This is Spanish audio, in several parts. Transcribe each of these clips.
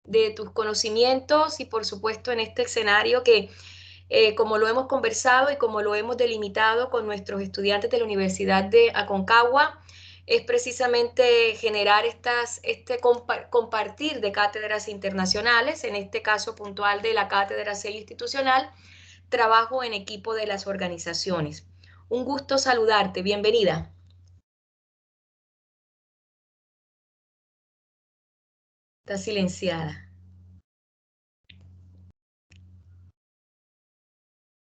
de tus conocimientos y por supuesto en este escenario que como lo hemos conversado y como lo hemos delimitado con nuestros estudiantes de la Universidad de Aconcagua, es precisamente generar compartir de cátedras internacionales, en este caso puntual de la cátedra sello institucional, trabajo en equipo de las organizaciones. Un gusto saludarte, bienvenida. Está silenciada.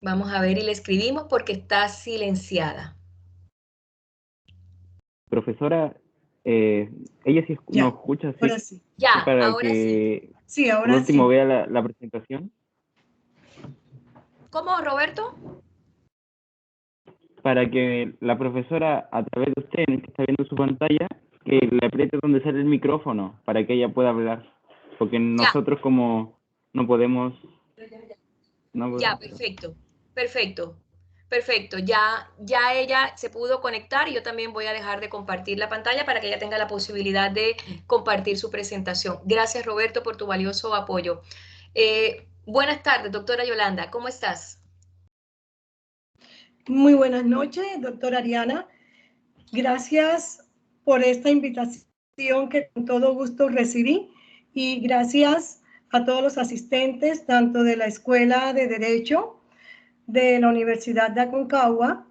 Vamos a ver y le escribimos porque está silenciada. Profesora, ella sí nos escucha, ¿sí? Ahora sí. Ya, Para ahora que sí. Sí, por ahora último sí. vea la presentación. ¿Cómo, Roberto? Para que la profesora, a través de usted, que está viendo su pantalla, que le apriete donde sale el micrófono, para que ella pueda hablar. Porque nosotros como no podemos... Ya, perfecto, perfecto, perfecto. Ya ella se pudo conectar y yo también voy a dejar de compartir la pantalla para que ella tenga la posibilidad de compartir su presentación. Gracias, Roberto, por tu valioso apoyo. Buenas tardes, doctora Yolanda, ¿cómo estás? Muy buenas noches, doctora Ariana. Gracias por esta invitación que con todo gusto recibí y gracias a todos los asistentes, tanto de la Escuela de Derecho de la Universidad de Aconcagua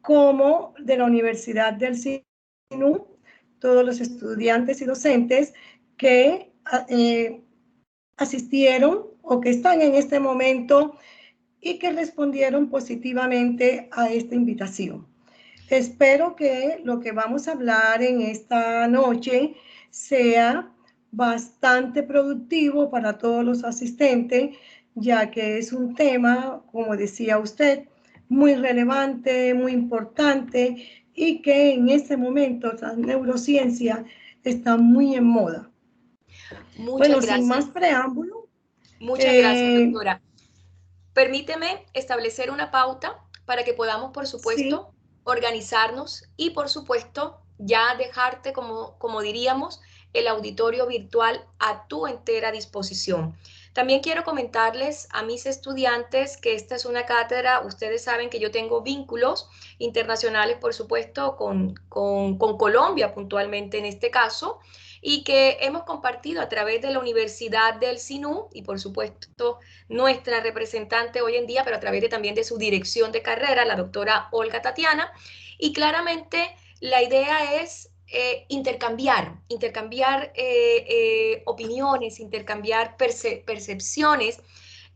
como de la Universidad del SINU, todos los estudiantes y docentes que asistieron o que están en este momento y que respondieron positivamente a esta invitación. Espero que lo que vamos a hablar en esta noche sea bastante productivo para todos los asistentes, ya que es un tema, como decía usted, muy relevante, muy importante y que en este momento la neurociencia está muy en moda. Muchas gracias. Sin más preámbulo. Muchas gracias, doctora. Permíteme establecer una pauta para que podamos, por supuesto, sí, organizarnos y, por supuesto, ya dejarte, como diríamos, el auditorio virtual a tu entera disposición. También quiero comentarles a mis estudiantes que esta es una cátedra, ustedes saben que yo tengo vínculos internacionales, por supuesto, con Colombia puntualmente en este caso, y que hemos compartido a través de la Universidad del SINU y, por supuesto, nuestra representante hoy en día, pero a través también de su dirección de carrera, la doctora Olga Tatiana, y claramente la idea es intercambiar opiniones, intercambiar percepciones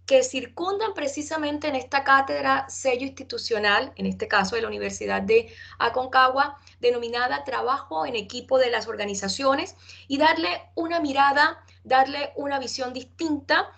que circundan precisamente en esta cátedra sello institucional, en este caso de la Universidad de Aconcagua, denominada Trabajo en Equipo de las Organizaciones, y darle una mirada, darle una visión distinta.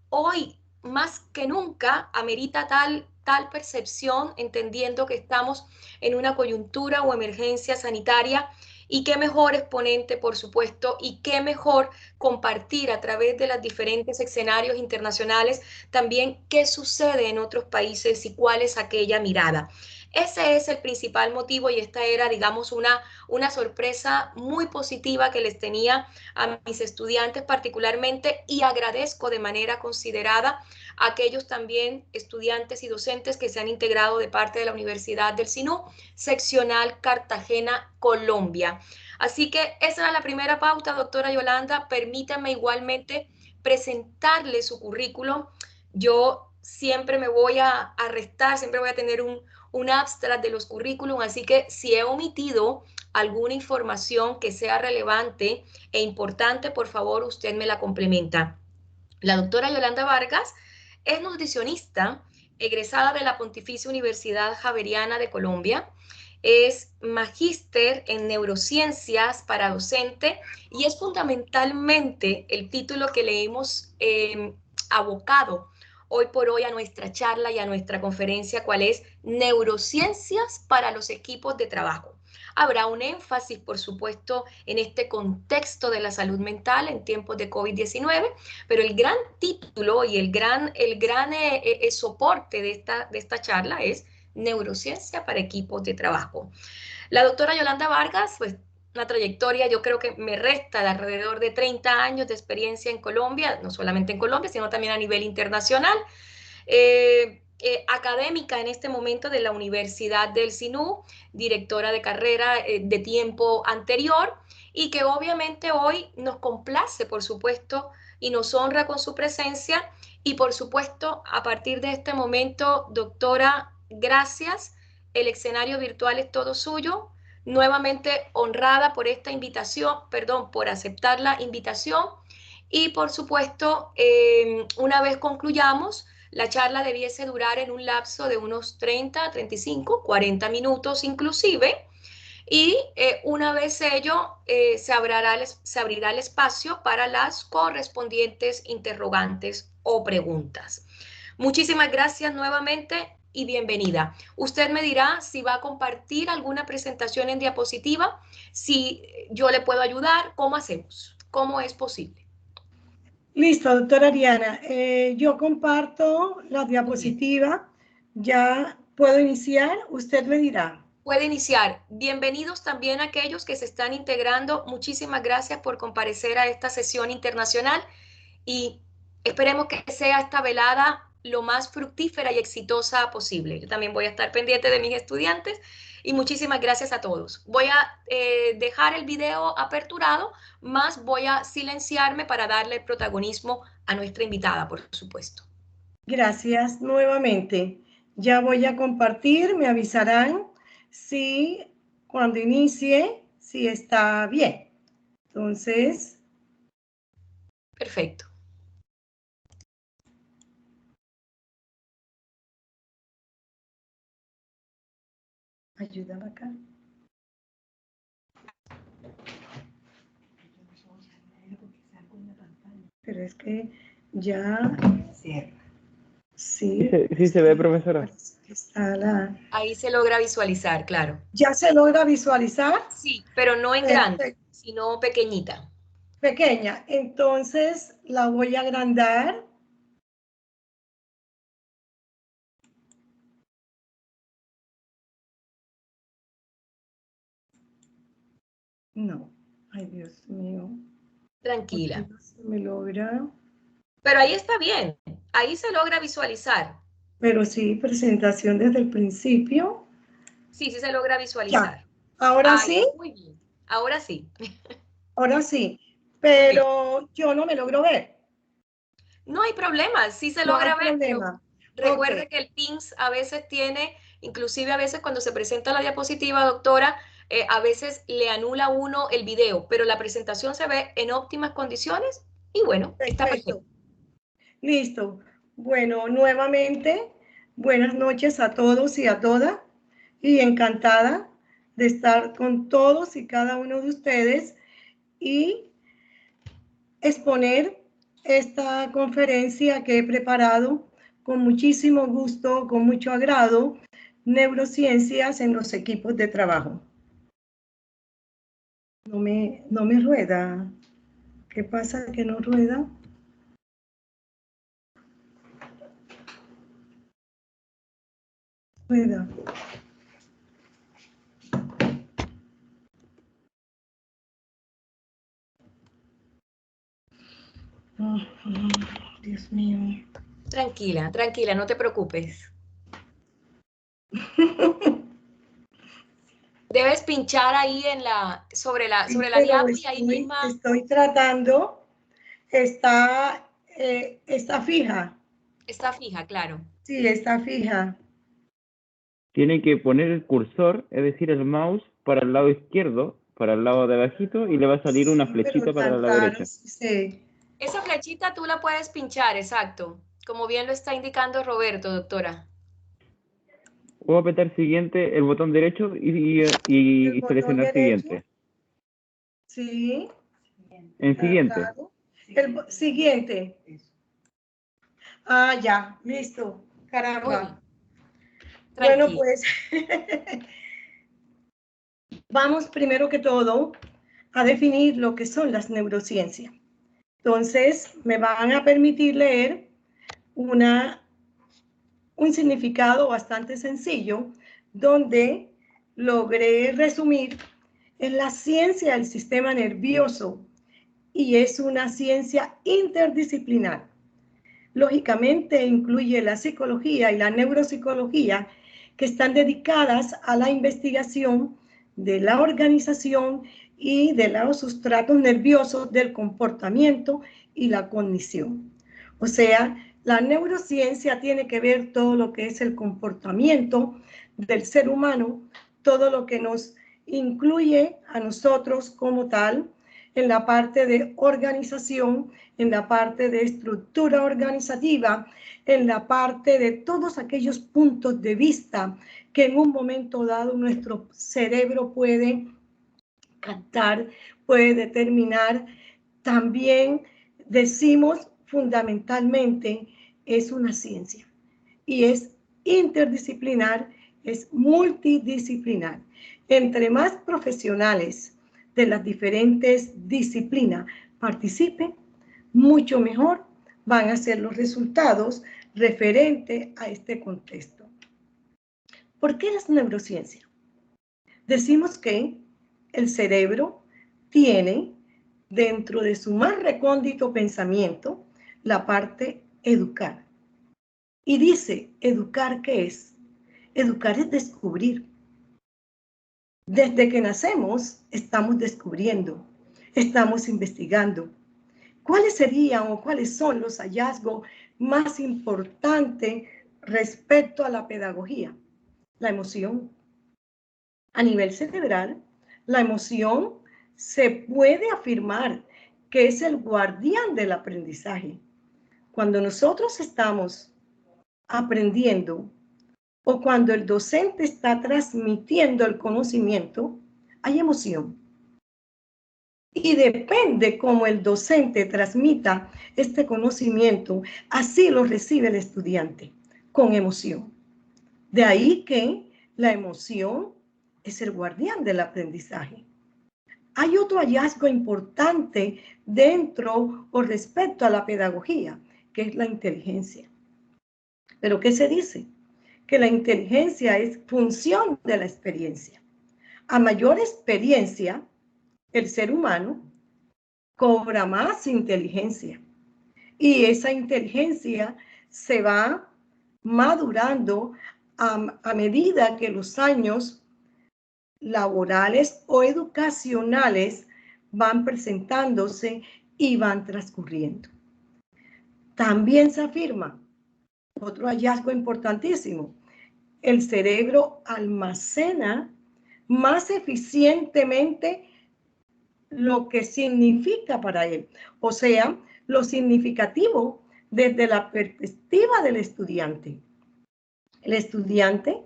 Hoy, más que nunca, amerita tal percepción, entendiendo que estamos en una coyuntura o emergencia sanitaria, y qué mejor exponente, por supuesto, y qué mejor compartir a través de los diferentes escenarios internacionales también qué sucede en otros países y cuál es aquella mirada. Ese es el principal motivo y esta era, digamos, una sorpresa muy positiva que les tenía a mis estudiantes particularmente, y agradezco de manera considerada a aquellos también estudiantes y docentes que se han integrado de parte de la Universidad del SINU, seccional Cartagena, Colombia. Así que esa era la primera pauta, doctora Yolanda. Permítanme igualmente presentarle su currículum. Yo siempre me voy a restar, siempre voy a tener un abstract de los currículum, así que si he omitido alguna información que sea relevante e importante, por favor, usted me la complementa. La doctora Yolanda Vargas es nutricionista, egresada de la Pontificia Universidad Javeriana de Colombia. Es magíster en neurociencias para docente y es fundamentalmente el título que le hemos abocado hoy por hoy a nuestra charla y a nuestra conferencia, cuál es Neurociencias para los equipos de trabajo. Habrá un énfasis, por supuesto, en este contexto de la salud mental en tiempos de COVID-19, pero el gran título y el gran soporte de esta charla es Neurociencia para equipos de trabajo. La doctora Yolanda Vargas, pues, una trayectoria, yo creo que me resta de alrededor de 30 años de experiencia en Colombia, no solamente en Colombia, sino también a nivel internacional. Académica en este momento de la Universidad del Sinú, directora de carrera de tiempo anterior, y que obviamente hoy nos complace, por supuesto, y nos honra con su presencia. Y por supuesto, a partir de este momento, doctora, gracias. El escenario virtual es todo suyo. Nuevamente honrada por esta invitación, perdón, por aceptar la invitación. Y por supuesto, una vez concluyamos, la charla debiese durar en un lapso de unos 30, 35, 40 minutos inclusive. Y una vez ello, se abrirá el espacio para las correspondientes interrogantes o preguntas. Muchísimas gracias nuevamente y bienvenida. Usted me dirá si va a compartir alguna presentación en diapositiva, si yo le puedo ayudar, ¿cómo hacemos? ¿Cómo es posible? Listo, doctora Ariana. Yo comparto la diapositiva. Ya puedo iniciar. Usted me dirá. Puede iniciar. Bienvenidos también a aquellos que se están integrando. Muchísimas gracias por comparecer a esta sesión internacional y esperemos que sea esta velada lo más fructífera y exitosa posible. Yo también voy a estar pendiente de mis estudiantes y muchísimas gracias a todos. Voy a dejar el video aperturado, más voy a silenciarme para darle protagonismo a nuestra invitada, por supuesto. Gracias nuevamente. Ya voy a compartir, me avisarán si cuando inicie, si está bien. Entonces. Perfecto. Ayúdame acá. Pero es que ya. Sí. Sí se ve, profesora. Ahí se logra visualizar, claro. ¿Ya se logra visualizar? Sí, pero no en grande, sino pequeñita. Pequeña. Entonces la voy a agrandar. No. Ay, Dios mío. Tranquila. No se me logra. Pero ahí está bien. Ahí se logra visualizar. Pero sí, presentación desde el principio. Sí, sí se logra visualizar. Ya. ¿Ahora Ay, sí? muy bien. Ahora sí. Ahora sí. Pero yo no me logro ver. No hay problema, sí se No logra hay ver, pero problema. recuerde Ok. que el Teams a veces tiene, inclusive a veces cuando se presenta la diapositiva, doctora, a veces le anula uno el video, pero la presentación se ve en óptimas condiciones y bueno, está perfecto. Listo. Bueno, nuevamente, buenas noches a todos y a todas. Y encantada de estar con todos y cada uno de ustedes y exponer esta conferencia que he preparado con muchísimo gusto, con mucho agrado, neurociencias en los equipos de trabajo. No me rueda. ¿Qué pasa que no rueda? Rueda. Oh, Dios mío. Tranquila, tranquila, no te preocupes. Debes pinchar ahí sobre la diapo y ahí misma. Estoy tratando, está fija. Está fija, claro. Sí, está fija. Tiene que poner el cursor, es decir, el mouse, para el lado izquierdo, para el lado de abajito, y le va a salir una flechita para la derecha. Sí. Esa flechita tú la puedes pinchar, exacto, como bien lo está indicando Roberto, doctora. Voy a apretar siguiente, el botón derecho y seleccionar siguiente. Sí. En siguiente. El siguiente. Ah, ya, listo. Caramba. Bueno, pues vamos primero que todo a definir lo que son las neurociencias. Entonces, me van a permitir leer un significado bastante sencillo, donde logré resumir Es la ciencia del sistema nervioso y es una ciencia interdisciplinar. Lógicamente incluye la psicología y la neuropsicología, que están dedicadas a la investigación de la organización y de los sustratos nerviosos del comportamiento y la cognición. O sea, la neurociencia tiene que ver todo lo que es el comportamiento del ser humano, todo lo que nos incluye a nosotros como tal, en la parte de organización, en la parte de estructura organizativa, en la parte de todos aquellos puntos de vista que en un momento dado nuestro cerebro puede captar, puede determinar. También decimos fundamentalmente es una ciencia y es interdisciplinar, es multidisciplinar. Entre más profesionales de las diferentes disciplinas participen, mucho mejor van a ser los resultados referentes a este contexto. ¿Por qué las neurociencias? Decimos que el cerebro tiene dentro de su más recóndito pensamiento la parte educar. Y dice, ¿educar qué es? Educar es descubrir. Desde que nacemos estamos descubriendo, estamos investigando. ¿Cuáles serían o cuáles son los hallazgos más importantes respecto a la pedagogía? La emoción. A nivel cerebral, la emoción se puede afirmar que es el guardián del aprendizaje. Cuando nosotros estamos aprendiendo o cuando el docente está transmitiendo el conocimiento, hay emoción. Y depende cómo el docente transmita este conocimiento, así lo recibe el estudiante, con emoción. De ahí que la emoción es el guardián del aprendizaje. Hay otro hallazgo importante dentro o respecto a la pedagogía, que es la inteligencia. ¿Pero qué se dice? Que la inteligencia es función de la experiencia. A mayor experiencia, el ser humano cobra más inteligencia y esa inteligencia se va madurando a medida que los años laborales o educacionales van presentándose y van transcurriendo. También se afirma otro hallazgo importantísimo: el cerebro almacena más eficientemente lo que significa para él, o sea, lo significativo desde la perspectiva del estudiante. El estudiante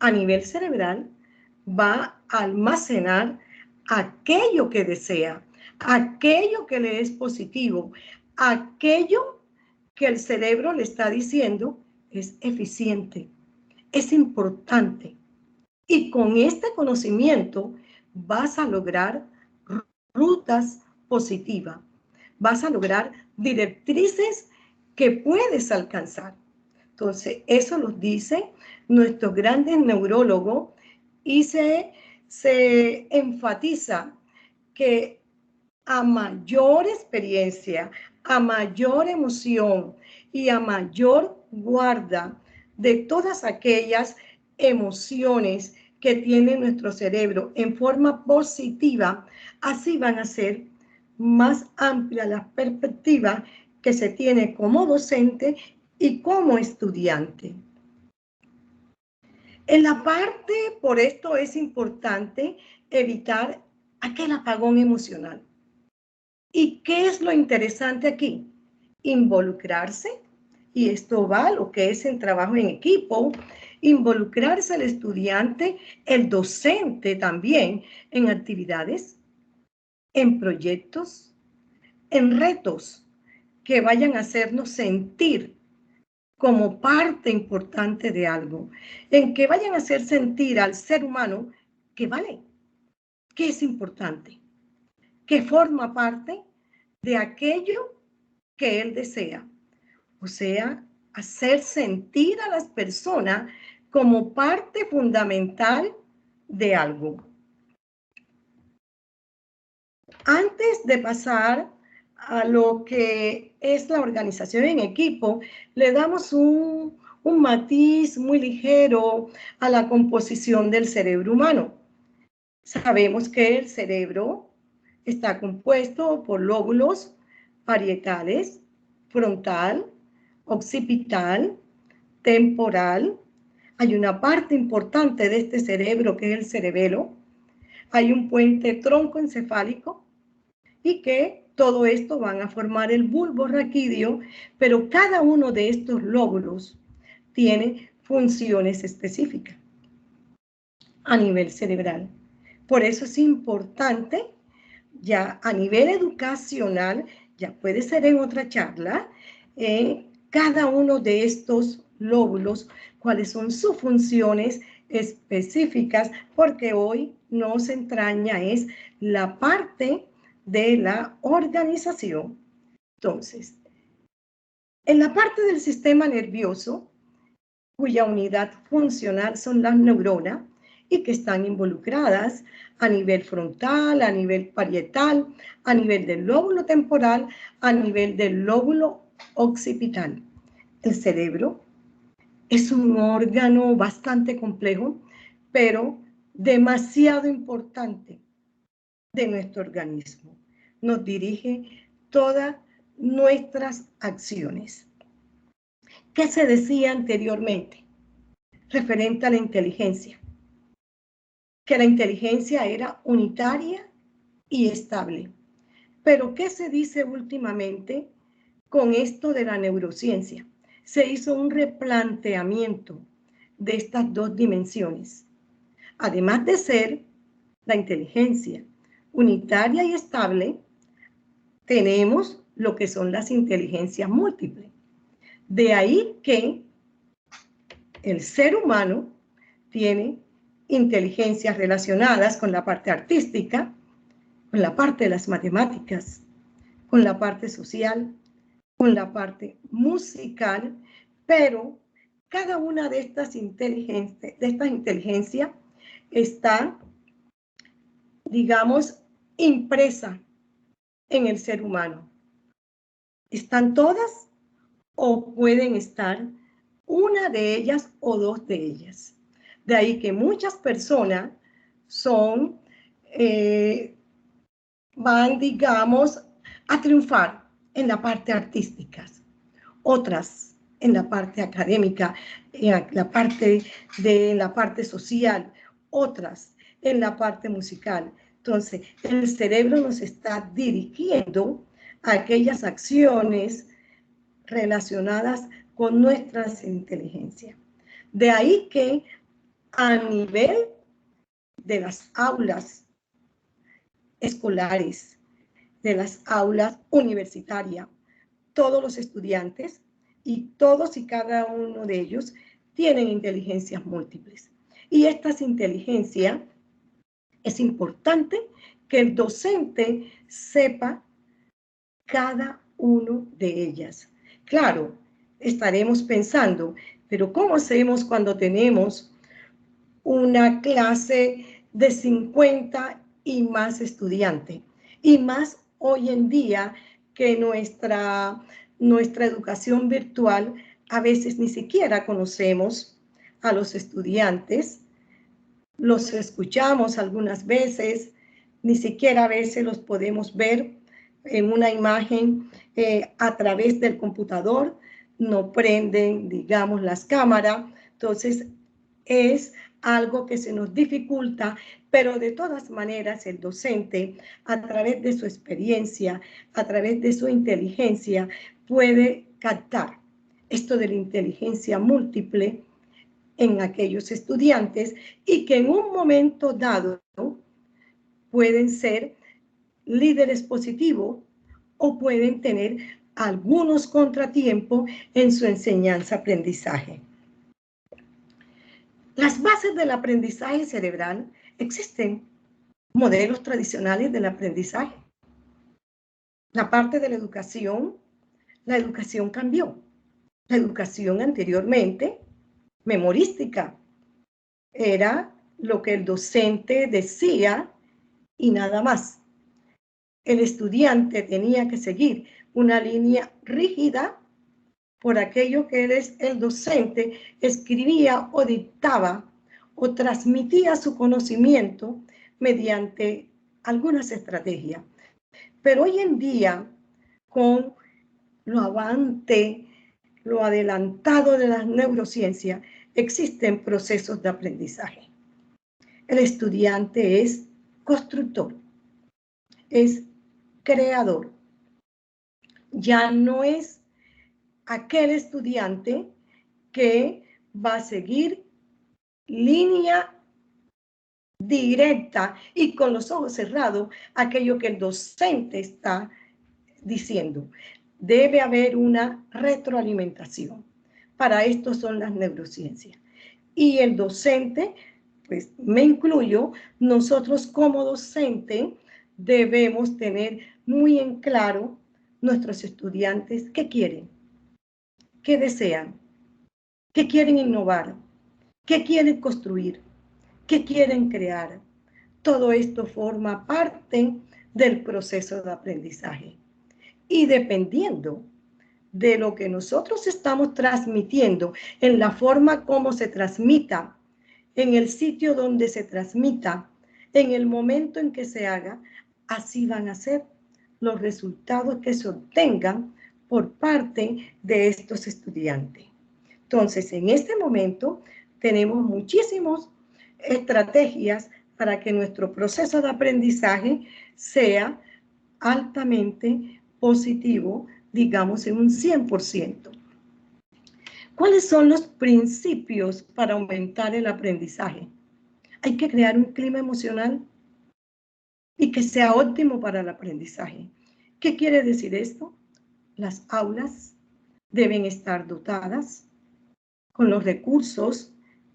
a nivel cerebral va a almacenar aquello que desea, aquello que le es positivo, aquello que el cerebro le está diciendo es eficiente, es importante. Y con este conocimiento vas a lograr rutas positivas, vas a lograr directrices que puedes alcanzar. Entonces, eso nos dice nuestros grandes neurólogos y se enfatiza que a mayor experiencia, a mayor emoción y a mayor guarda de todas aquellas emociones que tiene nuestro cerebro en forma positiva, así van a ser más amplias las perspectivas que se tiene como docente y como estudiante. En la parte, por esto es importante evitar aquel apagón emocional. ¿Y qué es lo interesante aquí? Involucrarse, y esto va a lo que es el trabajo en equipo, involucrarse el estudiante, el docente también, en actividades, en proyectos, en retos que vayan a hacernos sentir como parte importante de algo, en que vayan a hacer sentir al ser humano que vale, que es importante, que forma parte de aquello que él desea. O sea, hacer sentir a las personas como parte fundamental de algo. Antes de pasar a lo que es la organización en equipo, le damos un matiz muy ligero a la composición del cerebro humano. Sabemos que el cerebro está compuesto por lóbulos parietales, frontal, occipital, temporal. Hay una parte importante de este cerebro que es el cerebelo. Hay un puente troncoencefálico y que todo esto van a formar el bulbo raquídeo, pero cada uno de estos lóbulos tiene funciones específicas a nivel cerebral. Por eso es importante, ya a nivel educacional, ya puede ser en otra charla, cada uno de estos lóbulos, cuáles son sus funciones específicas, porque hoy nos entraña es la parte de la organización. Entonces, en la parte del sistema nervioso, cuya unidad funcional son las neuronas y que están involucradas a nivel frontal, a nivel parietal, a nivel del lóbulo temporal, a nivel del lóbulo occipital. El cerebro es un órgano bastante complejo, pero demasiado importante de nuestro organismo. Nos dirige todas nuestras acciones. ¿Qué se decía anteriormente referente a la inteligencia? Que la inteligencia era unitaria y estable. Pero ¿qué se dice últimamente con esto de la neurociencia? Se hizo un replanteamiento de estas dos dimensiones. Además de ser la inteligencia unitaria y estable, tenemos lo que son las inteligencias múltiples. De ahí que el ser humano tiene inteligencias relacionadas con la parte artística, con la parte de las matemáticas, con la parte social, con la parte musical, pero cada una de estas inteligencias está, digamos, impresa en el ser humano. ¿Están todas o pueden estar una de ellas o dos de ellas? De ahí que muchas personas van, digamos, a triunfar en la parte artística, otras en la parte académica, en la parte social, otras en la parte musical. Entonces, el cerebro nos está dirigiendo a aquellas acciones relacionadas con nuestras inteligencias. De ahí que a nivel de las aulas escolares, de las aulas universitarias, todos los estudiantes y todos y cada uno de ellos tienen inteligencias múltiples. Y estas inteligencias es importante que el docente sepa cada uno de ellas. Claro, estaremos pensando, pero ¿cómo hacemos cuando tenemos una clase de 50 y más estudiantes? Y más hoy en día que nuestra educación virtual, a veces ni siquiera conocemos a los estudiantes, los escuchamos algunas veces, ni siquiera a veces los podemos ver en una imagen a través del computador, no prenden, digamos, las cámaras, entonces es algo que se nos dificulta, pero de todas maneras el docente, a través de su experiencia, a través de su inteligencia, puede captar esto de la inteligencia múltiple en aquellos estudiantes y que en un momento dado pueden ser líderes positivos o pueden tener algunos contratiempos en su enseñanza-aprendizaje. Las bases del aprendizaje cerebral existen modelos tradicionales del aprendizaje. La parte de la educación cambió. La educación anteriormente, memorística, era lo que el docente decía y nada más. el estudiante tenía que seguir una línea rígida por aquello que el docente escribía o dictaba o transmitía su conocimiento mediante algunas estrategias. Pero hoy en día, con lo avante, lo adelantado de las neurociencias, existen procesos de aprendizaje. El estudiante es constructor, es creador. Ya no es aquel estudiante que va a seguir línea directa y con los ojos cerrados aquello que el docente está diciendo. Debe haber una retroalimentación. Para esto son las neurociencias. Y el docente, pues me incluyo, nosotros como docente debemos tener muy en claro nuestros estudiantes qué quieren, qué desean, qué quieren innovar, qué quieren construir, qué quieren crear. Todo esto forma parte del proceso de aprendizaje. Y dependiendo de lo que nosotros estamos transmitiendo, en la forma como se transmita, en el sitio donde se transmita, en el momento en que se haga, así van a ser los resultados que se obtengan por parte de estos estudiantes. Entonces, en este momento tenemos muchísimas estrategias para que nuestro proceso de aprendizaje sea altamente positivo, digamos en un 100%. ¿Cuáles son los principios para aumentar el aprendizaje? Hay que crear un clima emocional y que sea óptimo para el aprendizaje. ¿Qué quiere decir esto? Las aulas deben estar dotadas con los recursos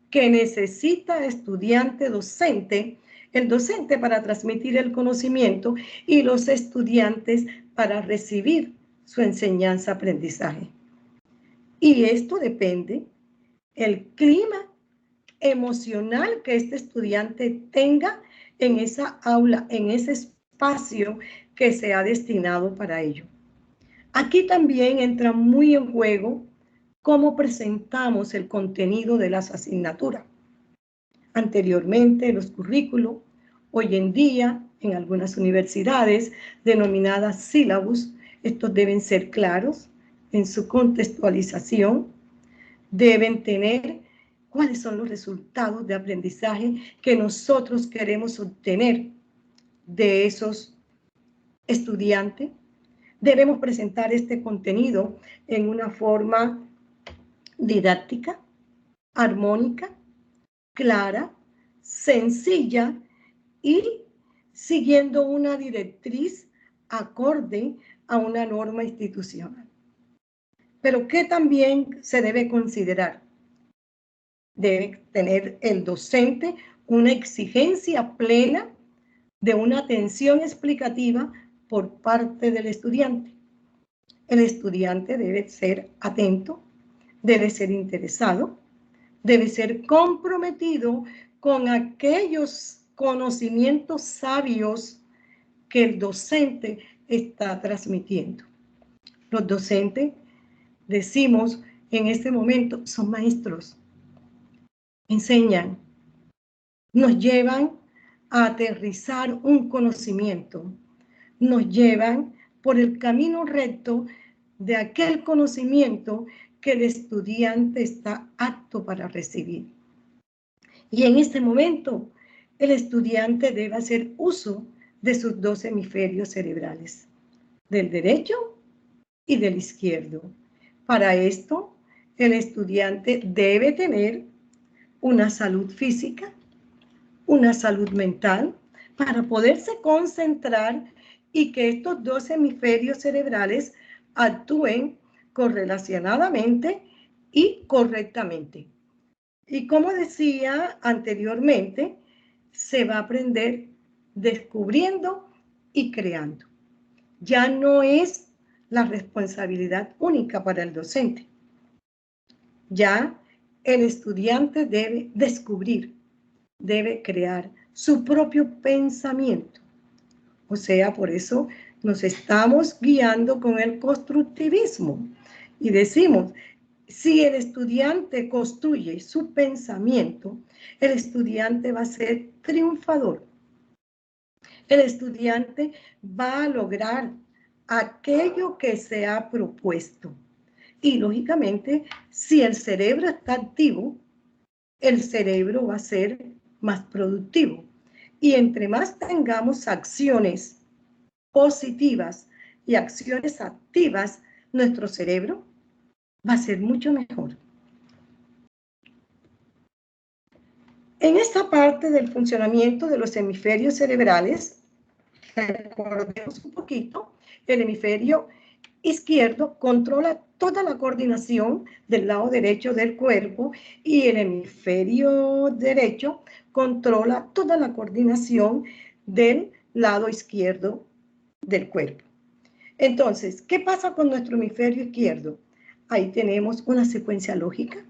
que necesita estudiante docente, el docente para transmitir el conocimiento y los estudiantes para recibir su enseñanza-aprendizaje. Y esto depende el clima emocional que este estudiante tenga en esa aula, en ese espacio que se ha destinado para ello. Aquí también entra muy en juego cómo presentamos el contenido de las asignaturas. Anteriormente, los currículos, hoy en día, en algunas universidades denominadas sílabus, estos deben ser claros en su contextualización, deben tener cuáles son los resultados de aprendizaje que nosotros queremos obtener de esos estudiantes. Debemos presentar este contenido en una forma didáctica, armónica, clara, sencilla y siguiendo una directriz acorde a una norma institucional. Pero ¿qué también se debe considerar? Debe tener el docente una exigencia plena de una atención explicativa por parte del estudiante. El estudiante debe ser atento, debe ser interesado, debe ser comprometido con aquellos conocimientos sabios que el docente está transmitiendo. Los docentes, decimos en este momento, son maestros. Enseñan, nos llevan a aterrizar un conocimiento, nos llevan por el camino recto de aquel conocimiento que el estudiante está apto para recibir. Y en este momento, el estudiante debe hacer uso de sus dos hemisferios cerebrales, del derecho y del izquierdo. Para esto, el estudiante debe tener una salud física, una salud mental, para poderse concentrar y que estos dos hemisferios cerebrales actúen correlacionadamente y correctamente. Y como decía anteriormente, se va a aprender descubriendo y creando. Ya no es la responsabilidad única para el docente. Ya el estudiante debe descubrir, debe crear su propio pensamiento, O sea, por eso nos estamos guiando con el constructivismo. Y decimos, si el estudiante construye su pensamiento, el estudiante va a ser triunfador. El estudiante va a lograr aquello que se ha propuesto. Y lógicamente, si el cerebro está activo, el cerebro va a ser más productivo. Y entre más tengamos acciones positivas y acciones activas, nuestro cerebro va a ser mucho mejor. En esta parte del funcionamiento de los hemisferios cerebrales, recordemos un poquito, el hemisferio izquierdo controla toda la coordinación del lado derecho del cuerpo y el hemisferio derecho controla toda la coordinación del lado izquierdo del cuerpo. Entonces, ¿qué pasa con nuestro hemisferio izquierdo? Ahí tenemos una secuencia lógica,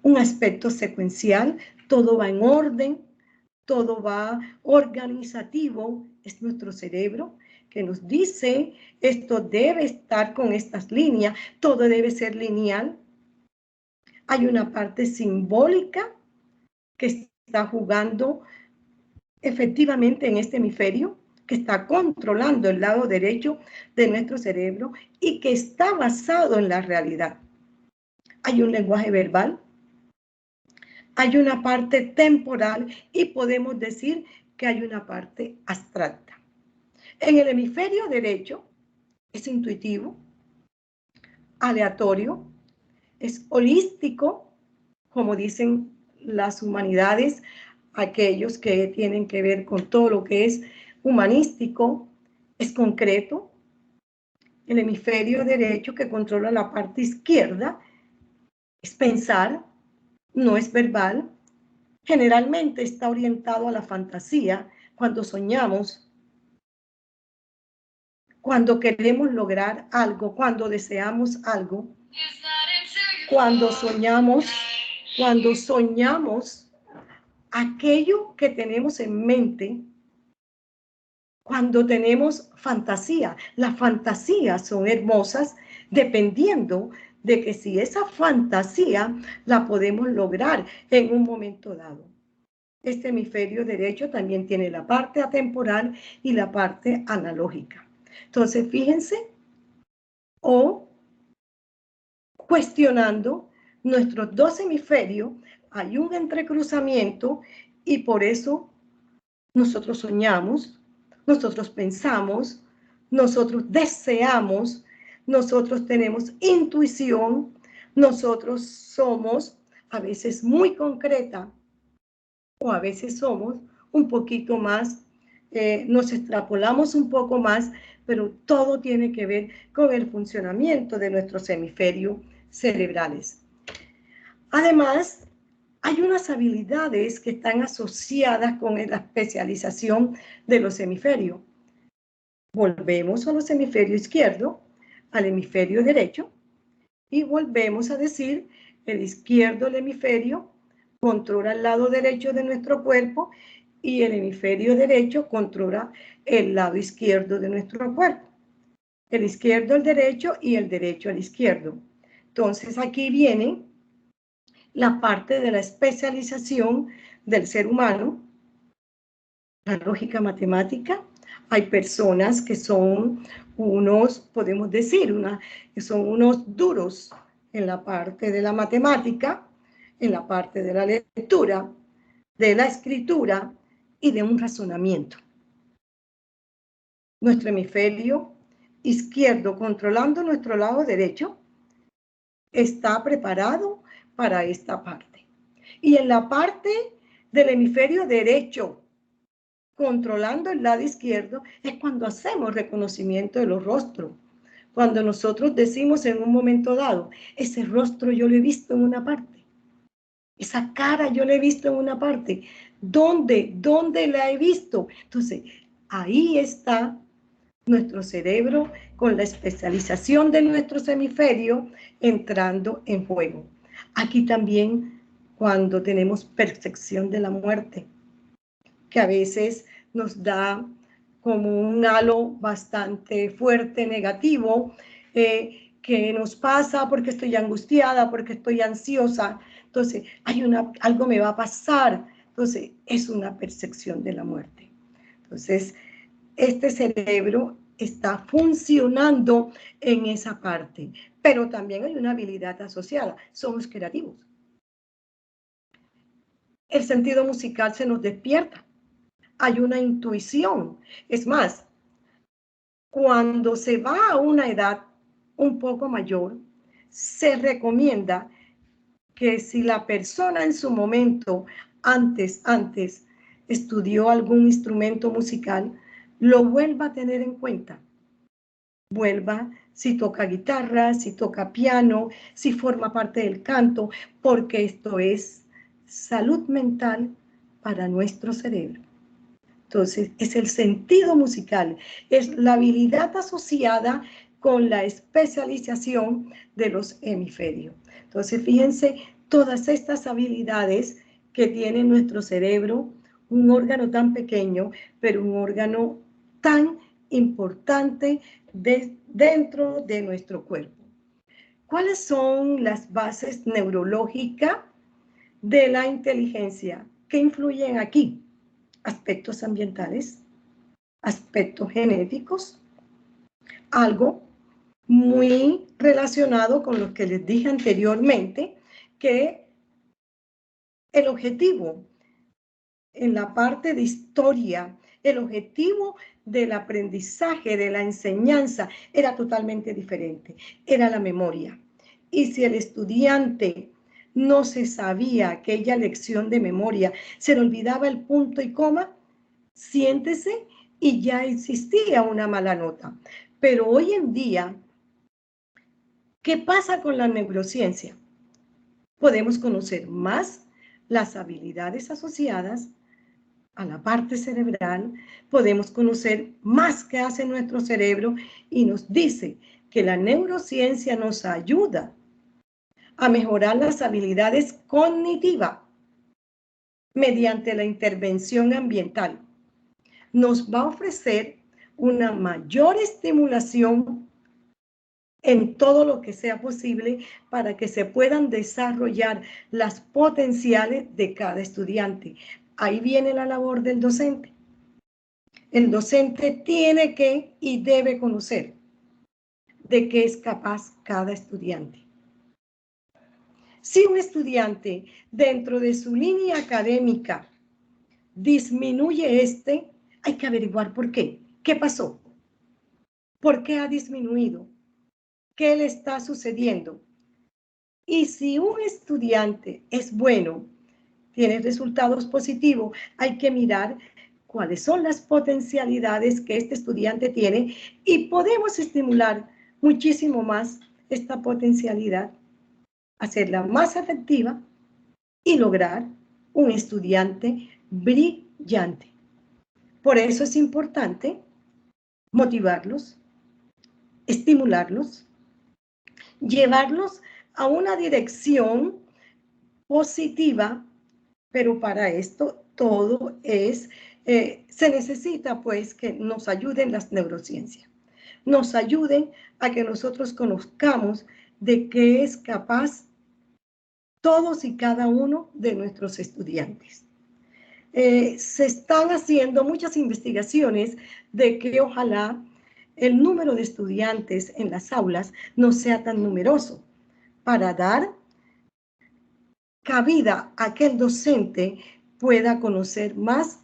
un aspecto secuencial, todo va en orden, todo va organizativo, es nuestro cerebro que nos dice esto debe estar con estas líneas, todo debe ser lineal. Hay una parte simbólica que está jugando efectivamente en este hemisferio, que está controlando el lado derecho de nuestro cerebro y que está basado en la realidad. Hay un lenguaje verbal, hay una parte temporal y podemos decir que hay una parte abstracta. En el hemisferio derecho es intuitivo, aleatorio, es holístico, como dicen las humanidades, aquellos que tienen que ver con todo lo que es humanístico, es concreto. El hemisferio derecho, que controla la parte izquierda, es pensar, no es verbal. Generalmente está orientado a la fantasía cuando soñamos, cuando queremos lograr algo, cuando deseamos algo, cuando soñamos aquello que tenemos en mente, cuando tenemos fantasía. Las fantasías son hermosas dependiendo de que si esa fantasía la podemos lograr en un momento dado. Este hemisferio derecho también tiene la parte atemporal y la parte analógica. Entonces, fíjense, o cuestionando nuestros dos hemisferios, hay un entrecruzamiento y por eso nosotros soñamos, nosotros pensamos, nosotros deseamos, nosotros tenemos intuición, nosotros somos a veces muy concreta o a veces somos un poquito más, nos extrapolamos un poco más, pero todo tiene que ver con el funcionamiento de nuestros hemisferios cerebrales. Además, hay unas habilidades que están asociadas con la especialización de los hemisferios. Volvemos a los hemisferios izquierdo, al hemisferio derecho, y volvemos a decir, el izquierdo, el hemisferio, controla el lado derecho de nuestro cuerpo y el hemisferio derecho controla el lado izquierdo de nuestro cuerpo. El izquierdo al derecho y el derecho al izquierdo. Entonces aquí viene la parte de la especialización del ser humano, la lógica matemática. Hay personas que son unos, podemos decir, que son unos duros en la parte de la matemática, en la parte de la lectura, de la escritura y de un razonamiento. Nuestro hemisferio izquierdo, controlando nuestro lado derecho, está preparado para esta parte. Y en la parte del hemisferio derecho, controlando el lado izquierdo, es cuando hacemos reconocimiento de los rostros. Cuando nosotros decimos en un momento dado, ese rostro yo lo he visto en una parte. Esa cara yo la he visto en una parte. ¿Dónde? ¿Dónde la he visto? Entonces, ahí está nuestro cerebro con la especialización de nuestros hemisferios entrando en juego. Aquí también cuando tenemos percepción de la muerte, que a veces nos da como un halo bastante fuerte, negativo, que nos pasa porque estoy angustiada, porque estoy ansiosa. Entonces, algo me va a pasar. Entonces, es una percepción de la muerte. Entonces, este cerebro está funcionando en esa parte, pero también hay una habilidad asociada. Somos creativos. El sentido musical se nos despierta. Hay una intuición. Es más, cuando se va a una edad un poco mayor, se recomienda que si la persona en su momento antes estudió algún instrumento musical, lo vuelva a tener en cuenta. Vuelva, si toca guitarra, si toca piano, si forma parte del canto, porque esto es salud mental para nuestro cerebro. Entonces, es el sentido musical, es la habilidad asociada con la especialización de los hemisferios. Entonces, fíjense todas estas habilidades que tiene nuestro cerebro, un órgano tan pequeño, pero un órgano tan importante dentro de nuestro cuerpo. ¿Cuáles son las bases neurológicas de la inteligencia que influyen aquí? Aspectos ambientales, aspectos genéticos, algo muy relacionado con lo que les dije anteriormente, que el objetivo en la parte de historia, el objetivo del aprendizaje, de la enseñanza, era totalmente diferente, era la memoria. Y si el estudiante no se sabía aquella lección de memoria, se le olvidaba el punto y coma, siéntese y ya existía una mala nota. Pero hoy en día, ¿qué pasa con la neurociencia? Podemos conocer más las habilidades asociadas a la parte cerebral, podemos conocer más qué hace nuestro cerebro y nos dice que la neurociencia nos ayuda a mejorar las habilidades cognitivas mediante la intervención ambiental. Nos va a ofrecer una mayor estimulación en todo lo que sea posible para que se puedan desarrollar las potenciales de cada estudiante. Ahí viene la labor del docente. El docente tiene que y debe conocer de qué es capaz cada estudiante. Si un estudiante dentro de su línea académica disminuye hay que averiguar por qué. ¿Qué pasó? ¿Por qué ha disminuido? ¿Qué le está sucediendo? Y si un estudiante es bueno, tiene resultados positivos, hay que mirar cuáles son las potencialidades que este estudiante tiene y podemos estimular muchísimo más esta potencialidad, hacerla más efectiva y lograr un estudiante brillante. Por eso es importante motivarlos, estimularlos, llevarlos a una dirección positiva, pero para esto todo se necesita pues que nos ayuden las neurociencias, nos ayuden a que nosotros conozcamos de qué es capaz todos y cada uno de nuestros estudiantes. Se están haciendo muchas investigaciones de que ojalá el número de estudiantes en las aulas no sea tan numeroso para dar cabida a que el docente pueda conocer más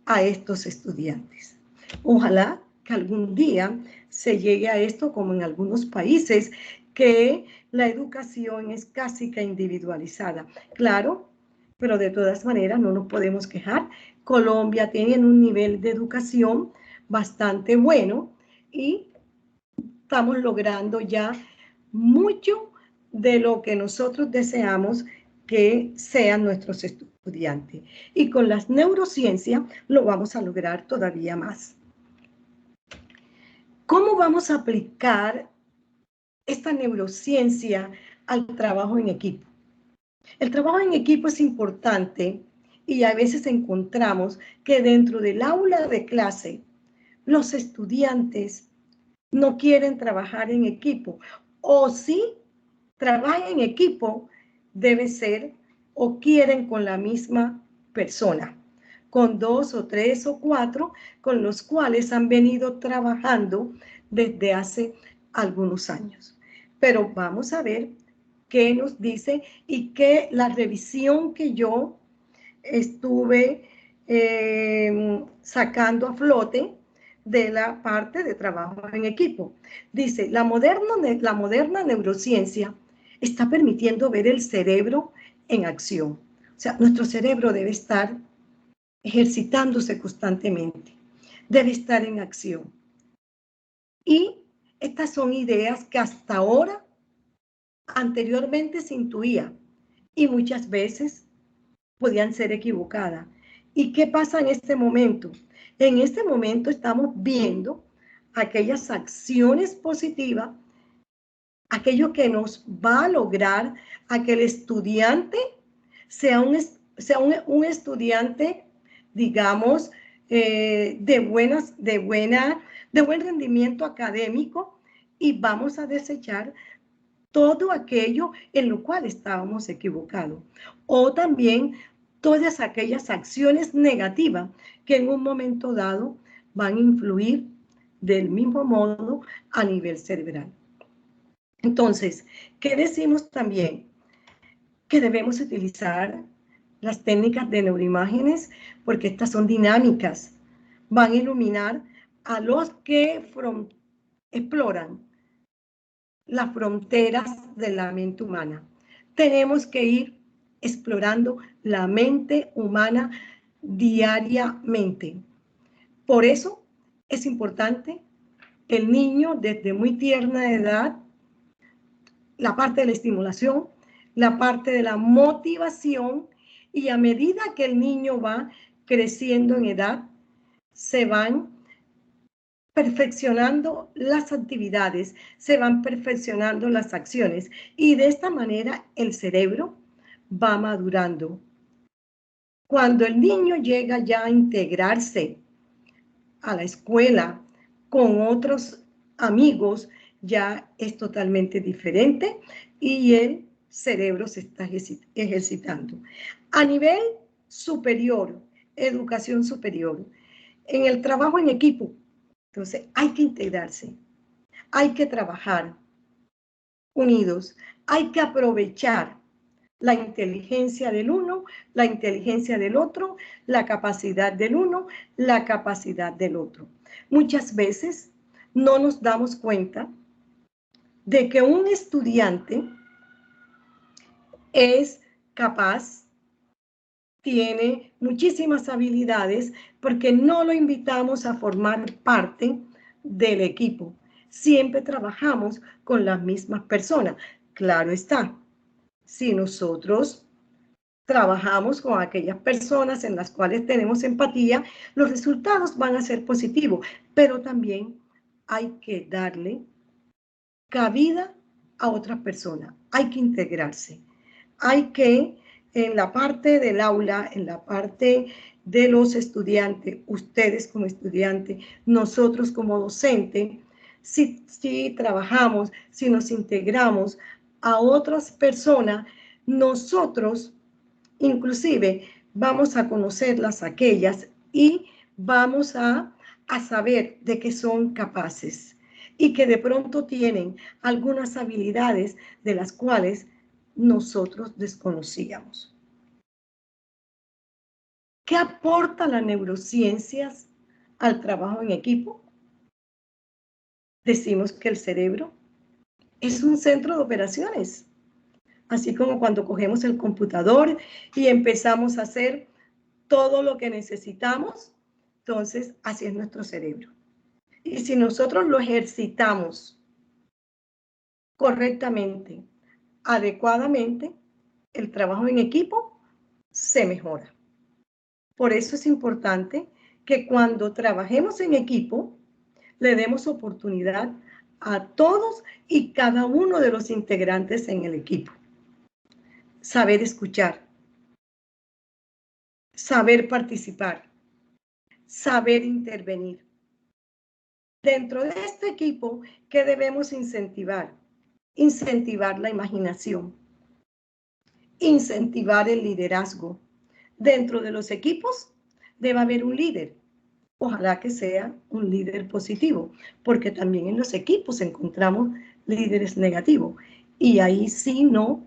a estos estudiantes. Ojalá que algún día se llegue a esto como en algunos países, que la educación es casi que individualizada. Claro, pero de todas maneras no nos podemos quejar. Colombia tiene un nivel de educación bastante bueno y estamos logrando ya mucho de lo que nosotros deseamos que sean nuestros estudiantes. Y con las neurociencias lo vamos a lograr todavía más. ¿Cómo vamos a aplicar esta neurociencia al trabajo en equipo? El trabajo en equipo es importante y a veces encontramos que dentro del aula de clase los estudiantes no quieren trabajar en equipo, o si trabajan en equipo, debe ser o quieren con la misma persona, con 2 o 3 o 4 con los cuales han venido trabajando desde hace algunos años. Pero vamos a ver qué nos dice y qué la revisión que yo estuve sacando a flote de la parte de trabajo en equipo. Dice, la moderna neurociencia está permitiendo ver el cerebro en acción. O sea, nuestro cerebro debe estar ejercitándose constantemente, debe estar en acción. Y estas son ideas que hasta ahora, anteriormente se intuía y muchas veces podían ser equivocadas. ¿Y qué pasa en este momento? En este momento estamos viendo aquellas acciones positivas, aquello que nos va a lograr a que el estudiante sea un estudiante, digamos, de buen rendimiento académico, y vamos a desechar todo aquello en lo cual estábamos equivocados. O también todas aquellas acciones negativas que en un momento dado van a influir del mismo modo a nivel cerebral. Entonces, ¿qué decimos también? Que debemos utilizar las técnicas de neuroimágenes porque estas son dinámicas. Van a iluminar a los que exploran las fronteras de la mente humana. Tenemos que ir explorando la mente humana diariamente. Por eso es importante el niño desde muy tierna edad, la parte de la estimulación, la parte de la motivación, y a medida que el niño va creciendo en edad, se van perfeccionando las actividades, se van perfeccionando las acciones, y de esta manera el cerebro va madurando. Cuando el niño llega ya a integrarse a la escuela con otros amigos, ya es totalmente diferente y el cerebro se está ejercitando. A nivel superior, educación superior, en el trabajo en equipo, entonces hay que integrarse, hay que trabajar unidos, hay que aprovechar la inteligencia del uno, la inteligencia del otro, la capacidad del uno, la capacidad del otro. Muchas veces no nos damos cuenta de que un estudiante es capaz, tiene muchísimas habilidades, porque no lo invitamos a formar parte del equipo. Siempre trabajamos con las mismas personas. Claro está, si nosotros trabajamos con aquellas personas en las cuales tenemos empatía, los resultados van a ser positivos, pero también hay que darle cabida a otras personas, hay que integrarse, hay que, en la parte del aula, en la parte de los estudiantes, ustedes como estudiantes, nosotros como docentes, si trabajamos, si nos integramos a otras personas, nosotros inclusive vamos a conocerlas aquellas y vamos a saber de qué son capaces y que de pronto tienen algunas habilidades de las cuales nosotros desconocíamos. ¿Qué aporta las neurociencias al trabajo en equipo? Decimos que el cerebro es un centro de operaciones, así como cuando cogemos el computador y empezamos a hacer todo lo que necesitamos. Entonces, así es nuestro cerebro. Y si nosotros lo ejercitamos correctamente, adecuadamente, el trabajo en equipo se mejora. Por eso es importante que cuando trabajemos en equipo, le demos oportunidad a todos y cada uno de los integrantes en el equipo. Saber escuchar, saber participar, saber intervenir. Dentro de este equipo, ¿qué debemos incentivar? Incentivar la imaginación, incentivar el liderazgo. Dentro de los equipos debe haber un líder. Ojalá que sea un líder positivo, porque también en los equipos encontramos líderes negativos. Y ahí sí no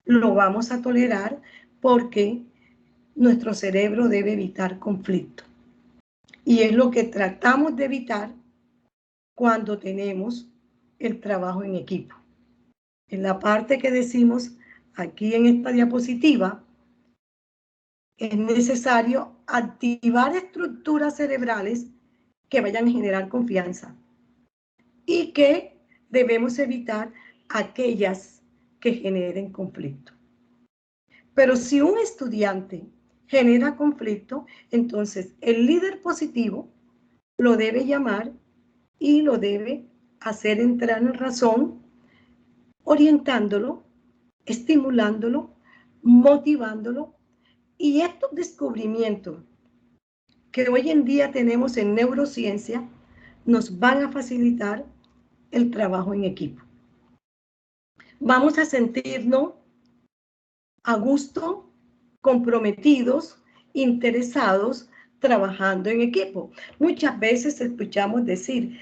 lo vamos a tolerar porque nuestro cerebro debe evitar conflicto. Y es lo que tratamos de evitar cuando tenemos el trabajo en equipo. En la parte que decimos aquí en esta diapositiva, es necesario activar estructuras cerebrales que vayan a generar confianza y que debemos evitar aquellas que generen conflicto. Pero si un estudiante genera conflicto, entonces el líder positivo lo debe llamar y lo debe hacer entrar en razón, orientándolo, estimulándolo, motivándolo. Y estos descubrimientos que hoy en día tenemos en neurociencia nos van a facilitar el trabajo en equipo. Vamos a sentirnos a gusto, comprometidos, interesados, trabajando en equipo. Muchas veces escuchamos decir,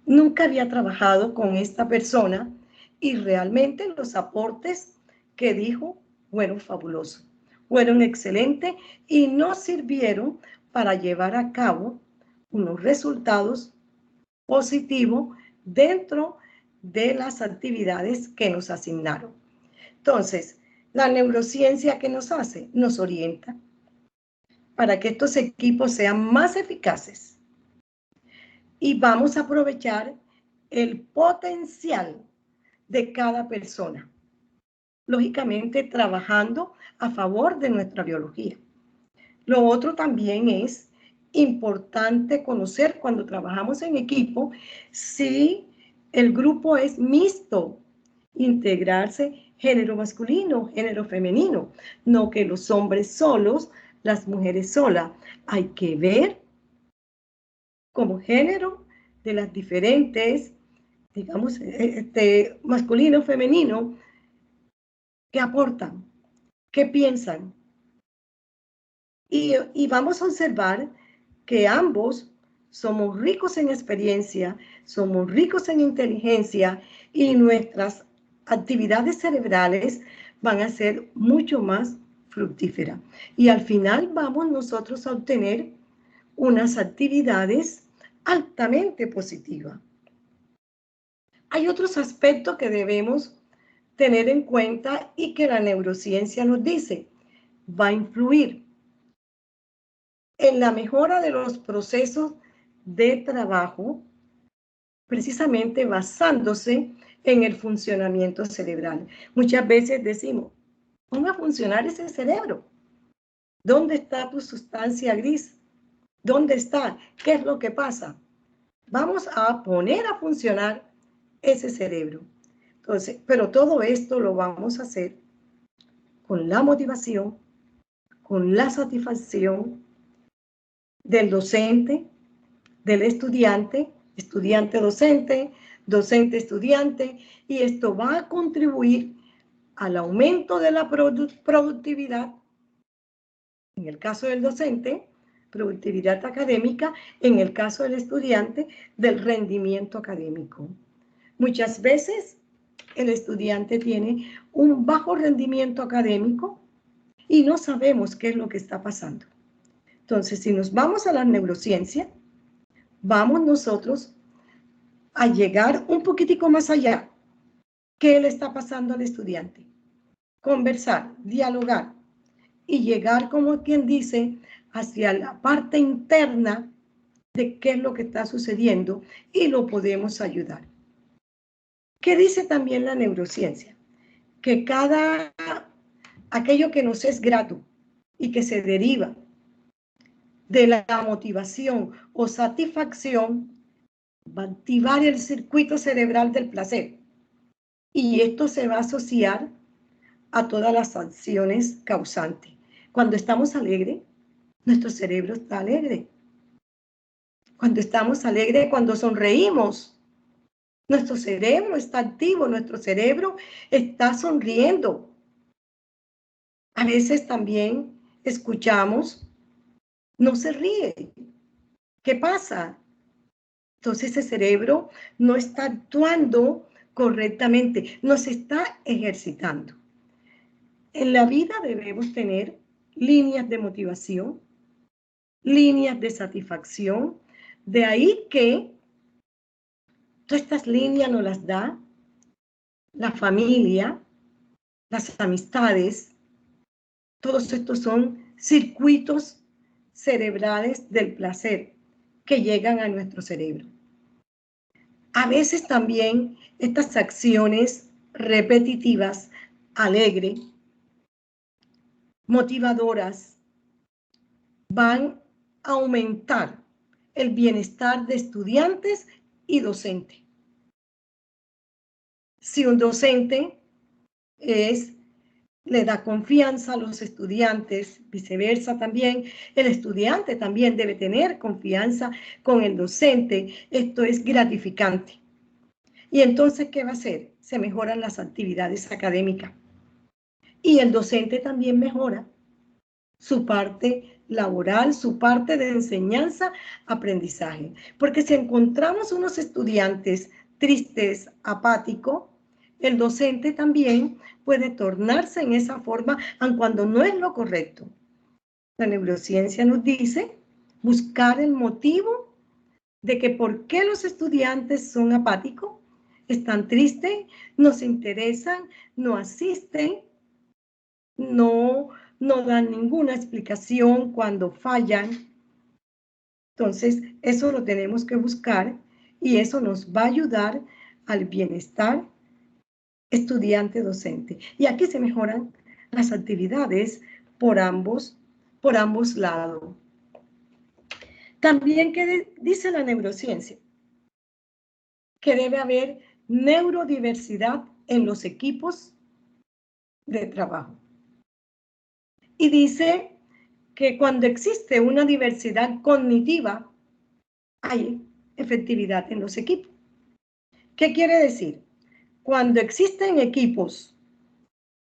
nunca había trabajado con esta persona y realmente los aportes que dijo fueron fabulosos, fueron excelentes y nos sirvieron para llevar a cabo unos resultados positivos dentro de las actividades que nos asignaron. Entonces, la neurociencia, ¿qué nos hace? Nos orienta para que estos equipos sean más eficaces y vamos a aprovechar el potencial de cada persona, lógicamente trabajando a favor de nuestra biología. Lo otro también es importante conocer cuando trabajamos en equipo si el grupo es mixto, integrarse género masculino, género femenino, no que los hombres solos, las mujeres solas. Hay que ver como género de las diferentes, digamos, masculino, femenino, qué aportan, qué piensan. Y vamos a observar que ambos somos ricos en experiencia, somos ricos en inteligencia y nuestras actividades cerebrales van a ser mucho más fructíferas. Y al final vamos nosotros a obtener unas actividades altamente positivas. Hay otros aspectos que debemos tener en cuenta y que la neurociencia nos dice, va a influir en la mejora de los procesos de trabajo, precisamente basándose en el funcionamiento cerebral. Muchas veces decimos, ponga a funcionar ese cerebro. ¿Dónde está tu sustancia gris? ¿Dónde está? ¿Qué es lo que pasa? Vamos a poner a funcionar ese cerebro. Entonces, pero todo esto lo vamos a hacer con la motivación, con la satisfacción del docente, del estudiante, estudiante-docente, docente-estudiante, y esto va a contribuir al aumento de la productividad, en el caso del docente, productividad académica, en el caso del estudiante, del rendimiento académico. Muchas veces el estudiante tiene un bajo rendimiento académico y no sabemos qué es lo que está pasando. Entonces, si nos vamos a la neurociencia, vamos nosotros a llegar un poquitico más allá. ¿Qué le está pasando al estudiante? Conversar, dialogar y llegar, como quien dice, hacia la parte interna de qué es lo que está sucediendo y lo podemos ayudar. ¿Qué dice también la neurociencia? Que aquello que nos es grato y que se deriva de la motivación o satisfacción va a activar el circuito cerebral del placer y esto se va a asociar a todas las acciones causantes. Cuando estamos alegres, nuestro cerebro está alegre. cuando estamos alegres, cuando sonreímos. Nuestro cerebro está activo, nuestro cerebro está sonriendo. A veces también escuchamos, no se ríe. ¿Qué pasa? Entonces ese cerebro no está actuando correctamente, no se está ejercitando. En la vida debemos tener líneas de motivación, líneas de satisfacción. De ahí que todas estas líneas nos las da la familia, las amistades. Todos estos son circuitos cerebrales del placer que llegan a nuestro cerebro. A veces también estas acciones repetitivas, alegres, motivadoras, van a aumentar el bienestar de estudiantes y docentes. Si un docente le da confianza a los estudiantes, viceversa también, el estudiante también debe tener confianza con el docente. Esto es gratificante. Y entonces, ¿qué va a hacer? Se mejoran las actividades académicas. Y el docente también mejora su parte laboral, su parte de enseñanza, aprendizaje. Porque si encontramos unos estudiantes tristes, apáticos, el docente también puede tornarse en esa forma, aun cuando no es lo correcto. La neurociencia nos dice buscar el motivo de que por qué los estudiantes son apáticos, están tristes, no se interesan, no asisten, no dan ninguna explicación cuando fallan. Entonces, eso lo tenemos que buscar y eso nos va a ayudar al bienestar estudiante-docente. Y aquí se mejoran las actividades por ambos lados. También, ¿qué dice la neurociencia? Que debe haber neurodiversidad en los equipos de trabajo. Y dice que cuando existe una diversidad cognitiva, hay efectividad en los equipos. ¿Qué quiere decir? Cuando existen equipos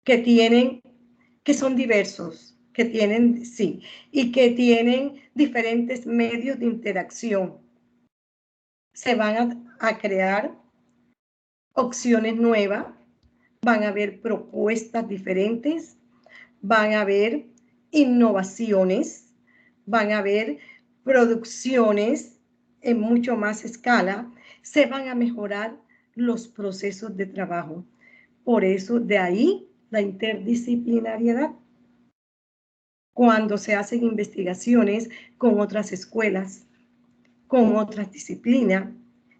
que son diversos, y que tienen diferentes medios de interacción, se van a crear opciones nuevas, van a haber propuestas diferentes, van a haber innovaciones, van a haber producciones en mucho más escala, se van a mejorar los procesos de trabajo. Por eso, de ahí la interdisciplinariedad. Cuando se hacen investigaciones con otras escuelas, con otras disciplinas,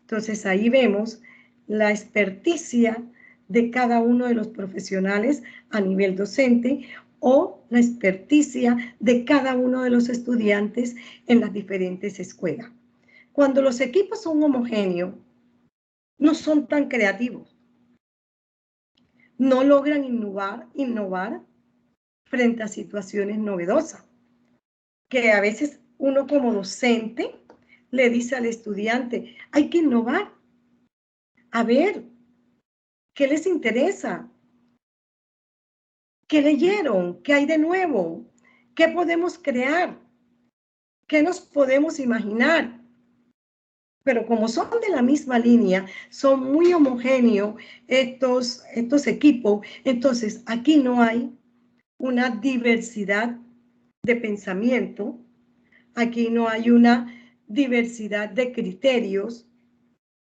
entonces ahí vemos la experticia de cada uno de los profesionales a nivel docente o la experticia de cada uno de los estudiantes en las diferentes escuelas. Cuando los equipos son homogéneos, no son tan creativos, no logran innovar frente a situaciones novedosas, que a veces uno como docente le dice al estudiante, hay que innovar, a ver, ¿qué les interesa? ¿Qué leyeron? ¿Qué hay de nuevo? ¿Qué podemos crear? ¿Qué nos podemos imaginar? Pero como son de la misma línea, son muy homogéneos estos equipos, entonces aquí no hay una diversidad de pensamiento, aquí no hay una diversidad de criterios.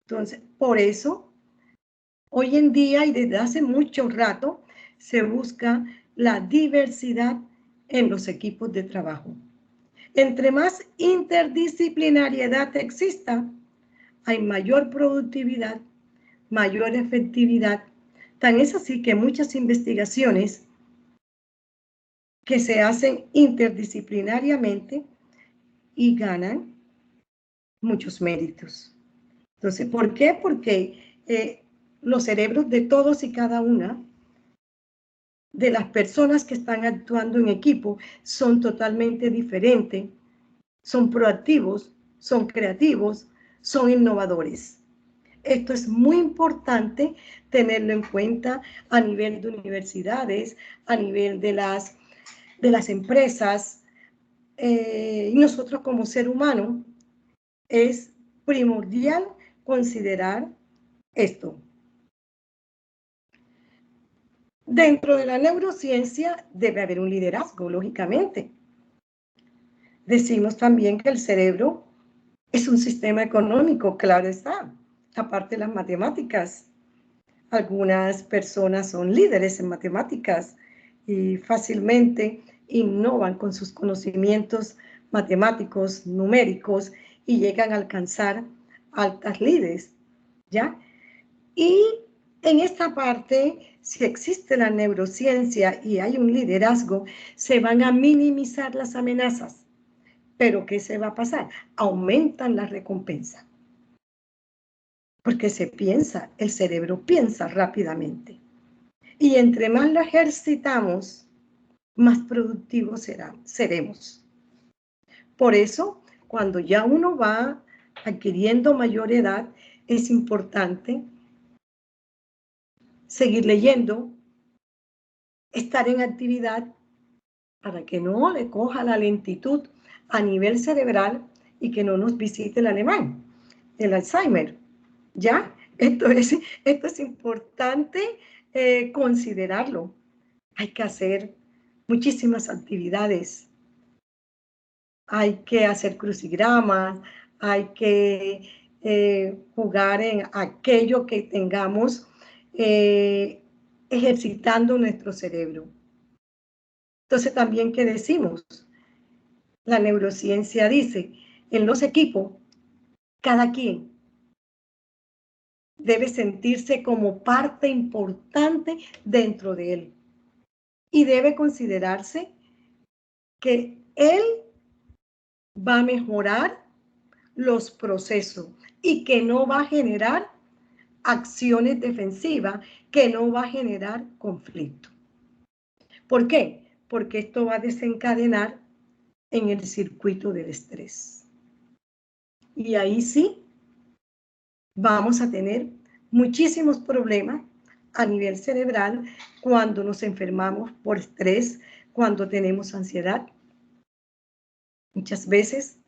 Entonces, por eso, hoy en día y desde hace mucho rato, se busca la diversidad en los equipos de trabajo. Entre más interdisciplinariedad exista, hay mayor productividad, mayor efectividad. Tan es así que muchas investigaciones que se hacen interdisciplinariamente y ganan muchos méritos. Entonces, ¿por qué? Porque los cerebros de todos y cada una de las personas que están actuando en equipo son totalmente diferentes, son proactivos, son creativos, son innovadores. Esto es muy importante tenerlo en cuenta a nivel de universidades, a nivel de las empresas. Y nosotros como ser humano es primordial considerar esto. Dentro de la neurociencia debe haber un liderazgo, lógicamente. Decimos también que el cerebro es un sistema económico, claro está, aparte de las matemáticas. Algunas personas son líderes en matemáticas y fácilmente innovan con sus conocimientos matemáticos, numéricos, y llegan a alcanzar altas líderes, ¿ya? Y en esta parte, si existe la neurociencia y hay un liderazgo, se van a minimizar las amenazas. Pero ¿qué se va a pasar? Aumentan las recompensas. Porque se piensa, el cerebro piensa rápidamente. Y entre más lo ejercitamos, más productivos seremos. Por eso, cuando ya uno va adquiriendo mayor edad, es importante seguir leyendo, estar en actividad para que no le coja la lentitud a nivel cerebral y que no nos visite el alemán, el Alzheimer. ¿Ya? Esto es importante considerarlo. Hay que hacer muchísimas actividades. Hay que hacer crucigramas, hay que jugar en aquello que tengamos ejercitando nuestro cerebro. Entonces también, ¿qué decimos? La neurociencia dice, en los equipos, cada quien debe sentirse como parte importante dentro de él y debe considerarse que él va a mejorar los procesos y que no va a generar acciones defensivas, que no va a generar conflicto. ¿Por qué? Porque esto va a desencadenar en el circuito del estrés. Y ahí sí vamos a tener muchísimos problemas a nivel cerebral cuando nos enfermamos por estrés, cuando tenemos ansiedad. Muchas veces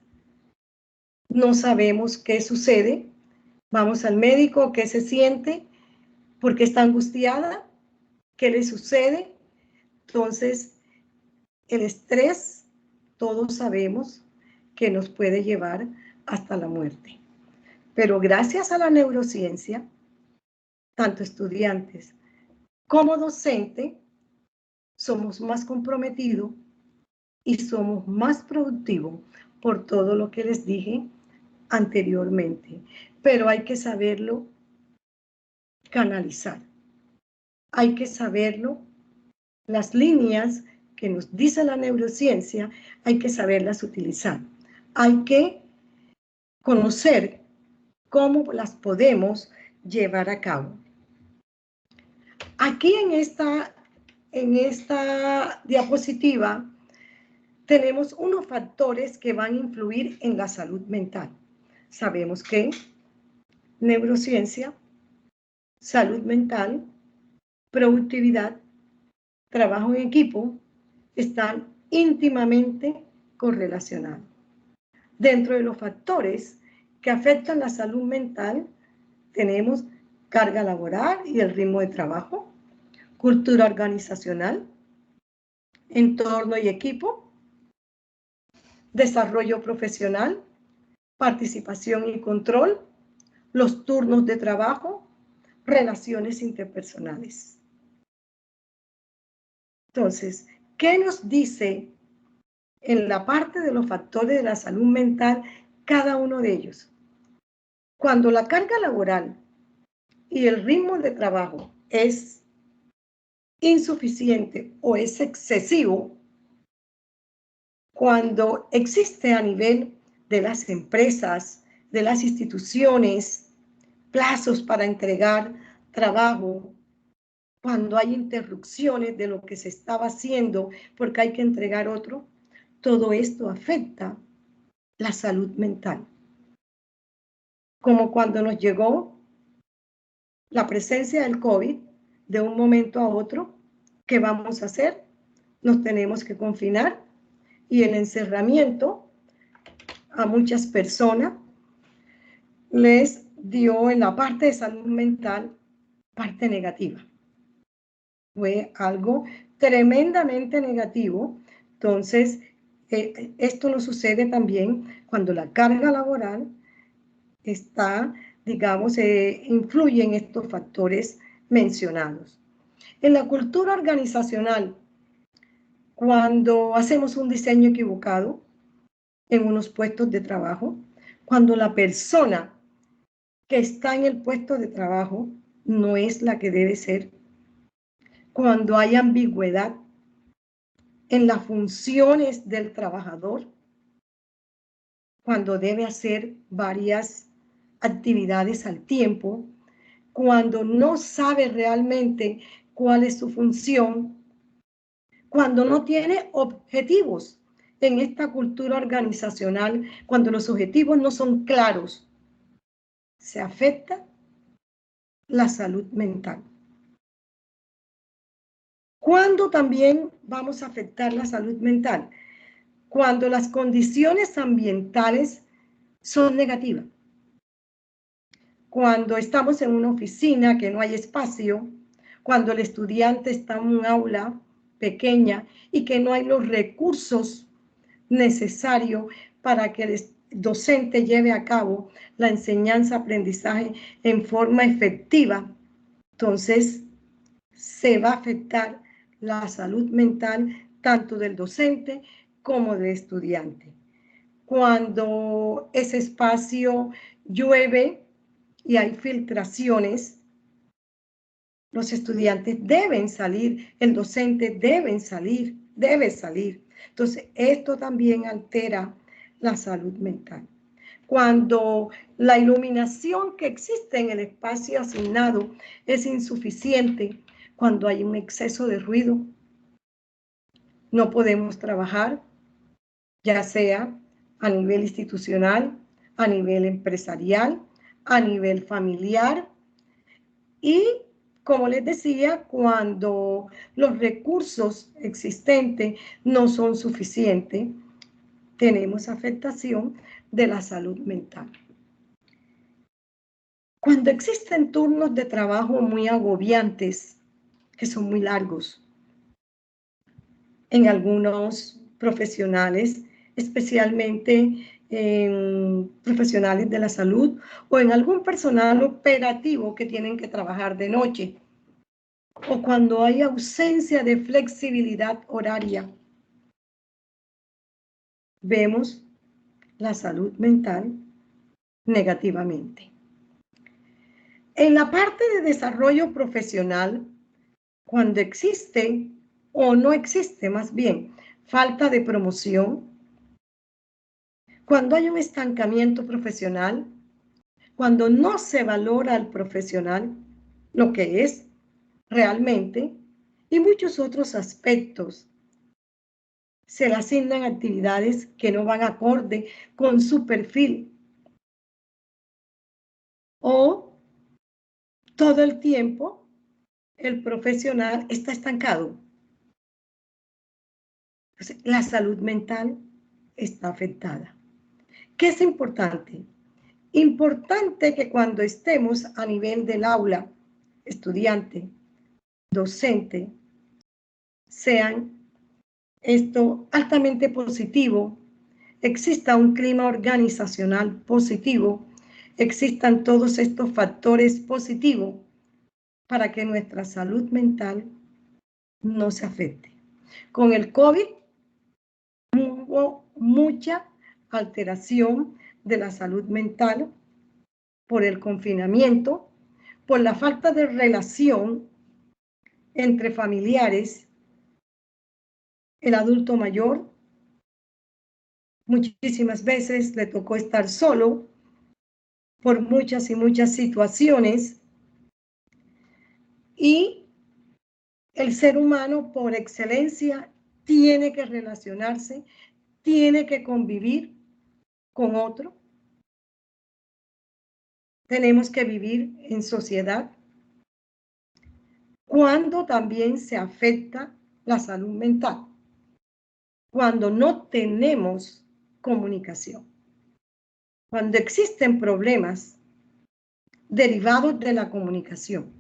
no sabemos qué sucede. Vamos al médico, qué se siente, por qué está angustiada, qué le sucede. Entonces, el estrés, todos sabemos que nos puede llevar hasta la muerte. Pero gracias a la neurociencia, tanto estudiantes como docente, somos más comprometidos y somos más productivos por todo lo que les dije anteriormente. Pero hay que saberlo canalizar. Hay que saberlo, las líneas que nos dice la neurociencia, hay que saberlas utilizar. Hay que conocer cómo las podemos llevar a cabo. Aquí en esta diapositiva tenemos unos factores que van a influir en la salud mental. Sabemos que neurociencia, salud mental, productividad, trabajo en equipo están íntimamente correlacionados. Dentro de los factores que afectan la salud mental tenemos carga laboral y el ritmo de trabajo, cultura organizacional, entorno y equipo, desarrollo profesional, participación y control, los turnos de trabajo, relaciones interpersonales. Entonces, ¿qué nos dice en la parte de los factores de la salud mental cada uno de ellos? Cuando la carga laboral y el ritmo de trabajo es insuficiente o es excesivo, cuando existe a nivel de las empresas, de las instituciones, plazos para entregar trabajo, cuando hay interrupciones de lo que se estaba haciendo porque hay que entregar otro, todo esto afecta la salud mental. como cuando nos llegó la presencia del COVID de un momento a otro. ¿Qué vamos a hacer? Nos tenemos que confinar, y el encerramiento a muchas personas les dio en la parte de salud mental parte negativa. Fue algo tremendamente negativo. Entonces, esto nos sucede también cuando la carga laboral está, digamos, influye en estos factores mencionados. En la cultura organizacional, cuando hacemos un diseño equivocado en unos puestos de trabajo, cuando la persona que está en el puesto de trabajo no es la que debe ser, cuando hay ambigüedad en las funciones del trabajador, cuando debe hacer varias actividades al tiempo, cuando no sabe realmente cuál es su función, cuando no tiene objetivos en esta cultura organizacional, cuando los objetivos no son claros, se afecta la salud mental. ¿Cuándo también vamos a afectar la salud mental? Cuando las condiciones ambientales son negativas. Cuando estamos en una oficina que no hay espacio, cuando el estudiante está en un aula pequeña y que no hay los recursos necesarios para que el docente lleve a cabo la enseñanza-aprendizaje en forma efectiva, entonces se va a afectar la salud mental tanto del docente como del estudiante. Cuando ese espacio llueve y hay filtraciones, los estudiantes deben salir, el docente debe salir. Entonces, esto también altera la salud mental. Cuando la iluminación que existe en el espacio asignado es insuficiente, cuando hay un exceso de ruido, no podemos trabajar, ya sea a nivel institucional, a nivel empresarial, a nivel familiar. Y, como les decía, cuando los recursos existentes no son suficientes, tenemos afectación de la salud mental. Cuando existen turnos de trabajo muy agobiantes, que son muy largos, en algunos profesionales, especialmente en profesionales de la salud o en algún personal operativo que tienen que trabajar de noche, o cuando hay ausencia de flexibilidad horaria, vemos la salud mental negativamente. En la parte de desarrollo profesional, cuando existe o no existe, más bien, falta de promoción, cuando hay un estancamiento profesional, cuando no se valora al profesional lo que es realmente, y muchos otros aspectos, se le asignan actividades que no van acorde con su perfil, o todo el tiempo el profesional está estancado. Entonces, la salud mental está afectada. ¿Qué es importante? Importante que cuando estemos a nivel del aula, estudiante, docente, sean esto altamente positivo, exista un clima organizacional positivo, existan todos estos factores positivos para que nuestra salud mental no se afecte. Con el COVID hubo mucha alteración de la salud mental por el confinamiento, por la falta de relación entre familiares. El adulto mayor muchísimas veces le tocó estar solo por muchas y muchas situaciones, y el ser humano por excelencia tiene que relacionarse, tiene que convivir con otro. tenemos que vivir en sociedad cuando también se afecta la salud mental, cuando no tenemos comunicación, cuando existen problemas derivados de la comunicación,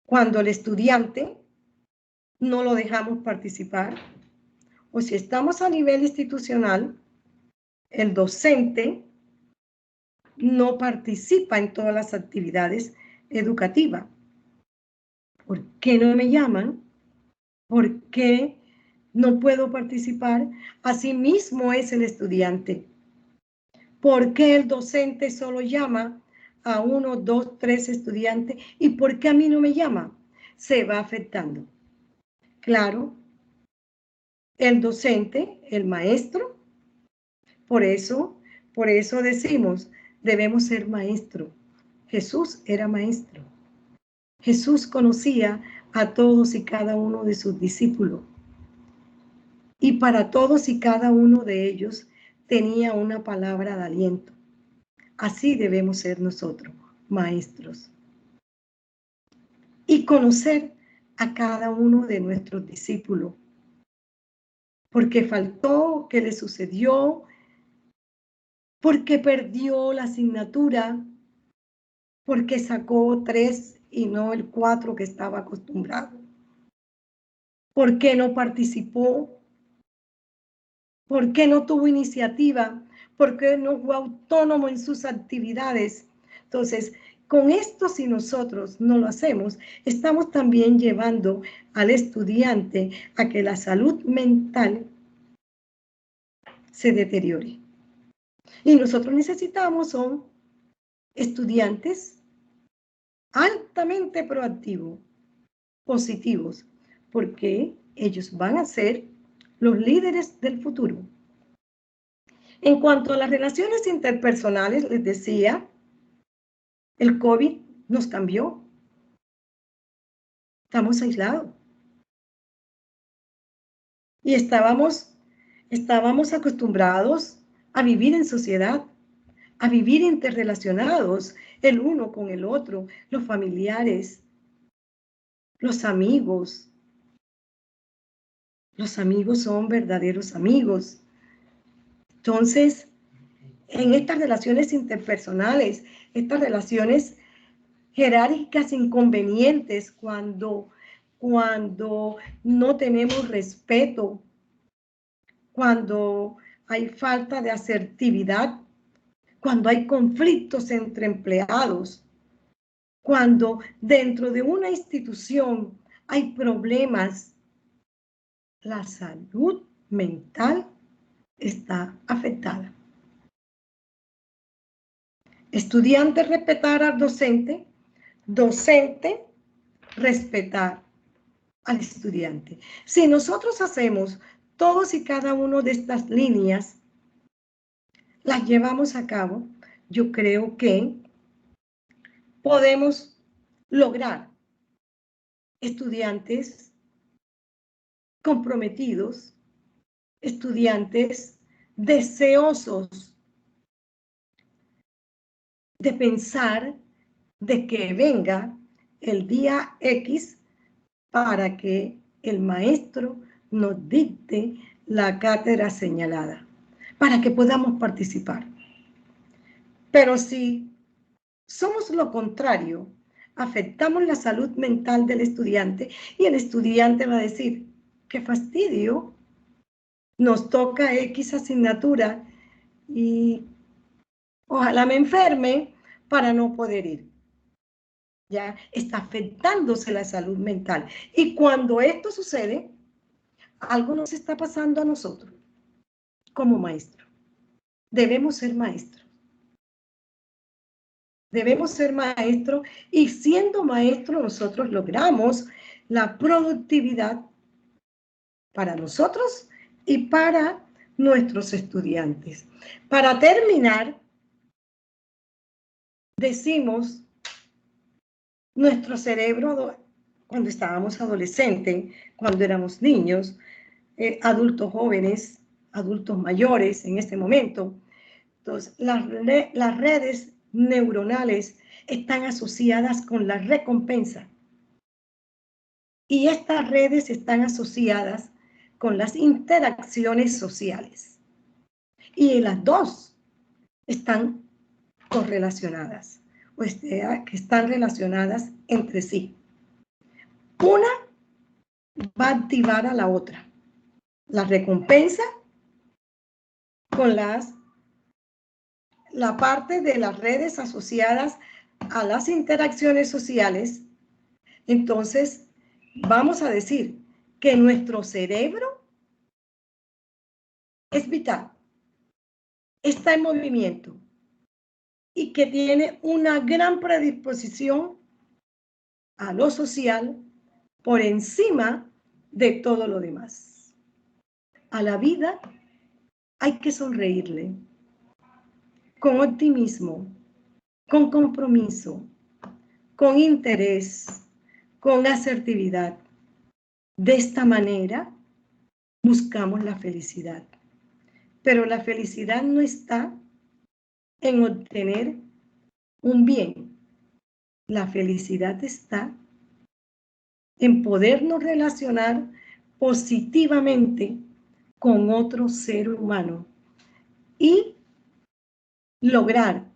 cuando el estudiante no lo dejamos participar, o si estamos a nivel institucional, el docente no participa en todas las actividades educativas. ¿Por qué no me llaman? ¿Por qué no puedo participar? Asimismo es el estudiante. ¿Por qué el docente solo llama a 1, 2, 3 estudiantes? ¿Y por qué a mí no me llama? Se va afectando. Claro, el docente, el maestro, por eso decimos, debemos ser maestro. Jesús era maestro. Jesús conocía a todos y cada uno de sus discípulos. Y para todos y cada uno de ellos tenía una palabra de aliento. Así debemos ser nosotros, maestros. Y conocer a cada uno de nuestros discípulos. Porque faltó, qué le sucedió, porque perdió la asignatura, porque sacó 3 y no el 4 que estaba acostumbrado. ¿Por qué no participó? ¿Por qué no tuvo iniciativa? ¿Por qué no fue autónomo en sus actividades? Entonces, con esto, si nosotros no lo hacemos, estamos también llevando al estudiante a que la salud mental se deteriore. Y nosotros necesitamos son estudiantes altamente proactivos, positivos, porque ellos van a ser los líderes del futuro. En cuanto a las relaciones interpersonales, les decía, el COVID nos cambió. Estamos aislados. Y estábamos acostumbrados a vivir en sociedad, a vivir interrelacionados el uno con el otro, los familiares, los amigos. Los amigos son verdaderos amigos. Entonces, en estas relaciones interpersonales, estas relaciones jerárquicas inconvenientes, cuando no tenemos respeto, cuando hay falta de asertividad, cuando hay conflictos entre empleados, cuando dentro de una institución hay problemas, la salud mental está afectada. Estudiante respetar al docente, docente respetar al estudiante. Si nosotros hacemos todos y cada uno de estas líneas, las llevamos a cabo, yo creo que podemos lograr estudiantes comprometidos, estudiantes deseosos de pensar de que venga el día X para que el maestro nos dicte la cátedra señalada, para que podamos participar. Pero si somos lo contrario, afectamos la salud mental del estudiante y el estudiante va a decir, qué fastidio, nos toca X asignatura y ojalá me enferme para no poder ir. Ya está afectándose la salud mental. Y cuando esto sucede, algo nos está pasando a nosotros como maestros. Debemos ser maestros. Debemos ser maestros y siendo maestros nosotros logramos la productividad para nosotros y para nuestros estudiantes. Para terminar, decimos, nuestro cerebro, cuando estábamos adolescentes, cuando éramos niños, adultos jóvenes, adultos mayores en este momento, entonces las redes neuronales están asociadas con la recompensa. Y estas redes están asociadas con las interacciones sociales. Y las dos están correlacionadas, o sea, que están relacionadas entre sí. Una va a activar a la otra. La recompensa con la parte de las redes asociadas a las interacciones sociales. Entonces, vamos a decir que nuestro cerebro es vital, está en movimiento y que tiene una gran predisposición a lo social por encima de todo lo demás. A la vida hay que sonreírle con optimismo, con compromiso, con interés, con asertividad. De esta manera buscamos la felicidad. Pero la felicidad no está en obtener un bien. La felicidad está en podernos relacionar positivamente con otro ser humano y lograr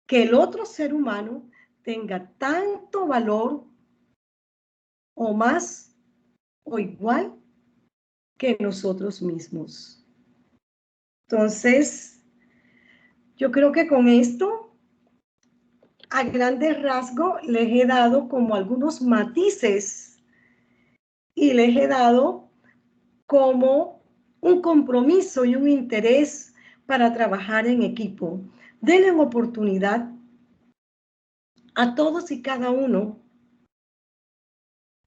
que el otro ser humano tenga tanto valor o más o igual que nosotros mismos. Entonces, yo creo que con esto, a grandes rasgos, les he dado como algunos matices y les he dado como un compromiso y un interés para trabajar en equipo. Denle oportunidad a todos y cada uno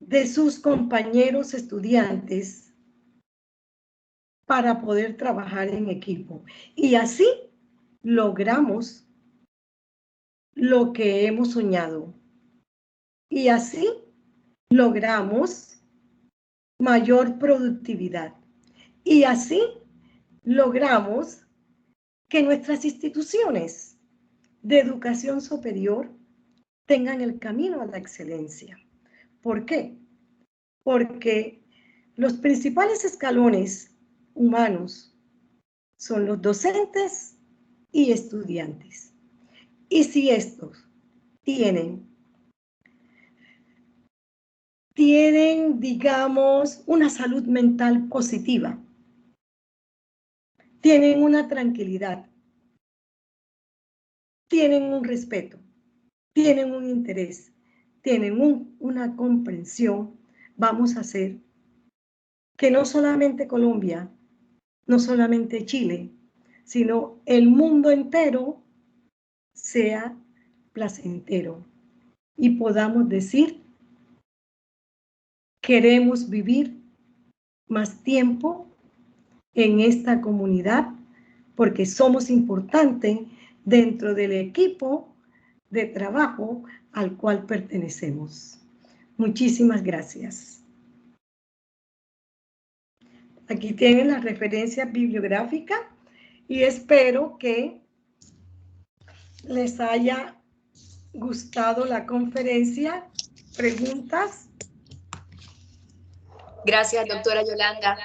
de sus compañeros estudiantes para poder trabajar en equipo. Y así logramos lo que hemos soñado. Y así logramos mayor productividad. Y así logramos que nuestras instituciones de educación superior tengan el camino a la excelencia. ¿Por qué? Porque los principales escalones humanos son los docentes y estudiantes. Y si estos tienen, digamos, una salud mental positiva, tienen una tranquilidad, tienen un respeto, tienen un interés, tienen una comprensión, vamos a hacer que no solamente Colombia, no solamente Chile, sino el mundo entero sea placentero y podamos decir, queremos vivir más tiempo en esta comunidad porque somos importantes dentro del equipo de trabajo al cual pertenecemos. Muchísimas gracias. Aquí tienen las referencias bibliográficas y espero que les haya gustado la conferencia. ¿Preguntas? Gracias, doctora Yolanda.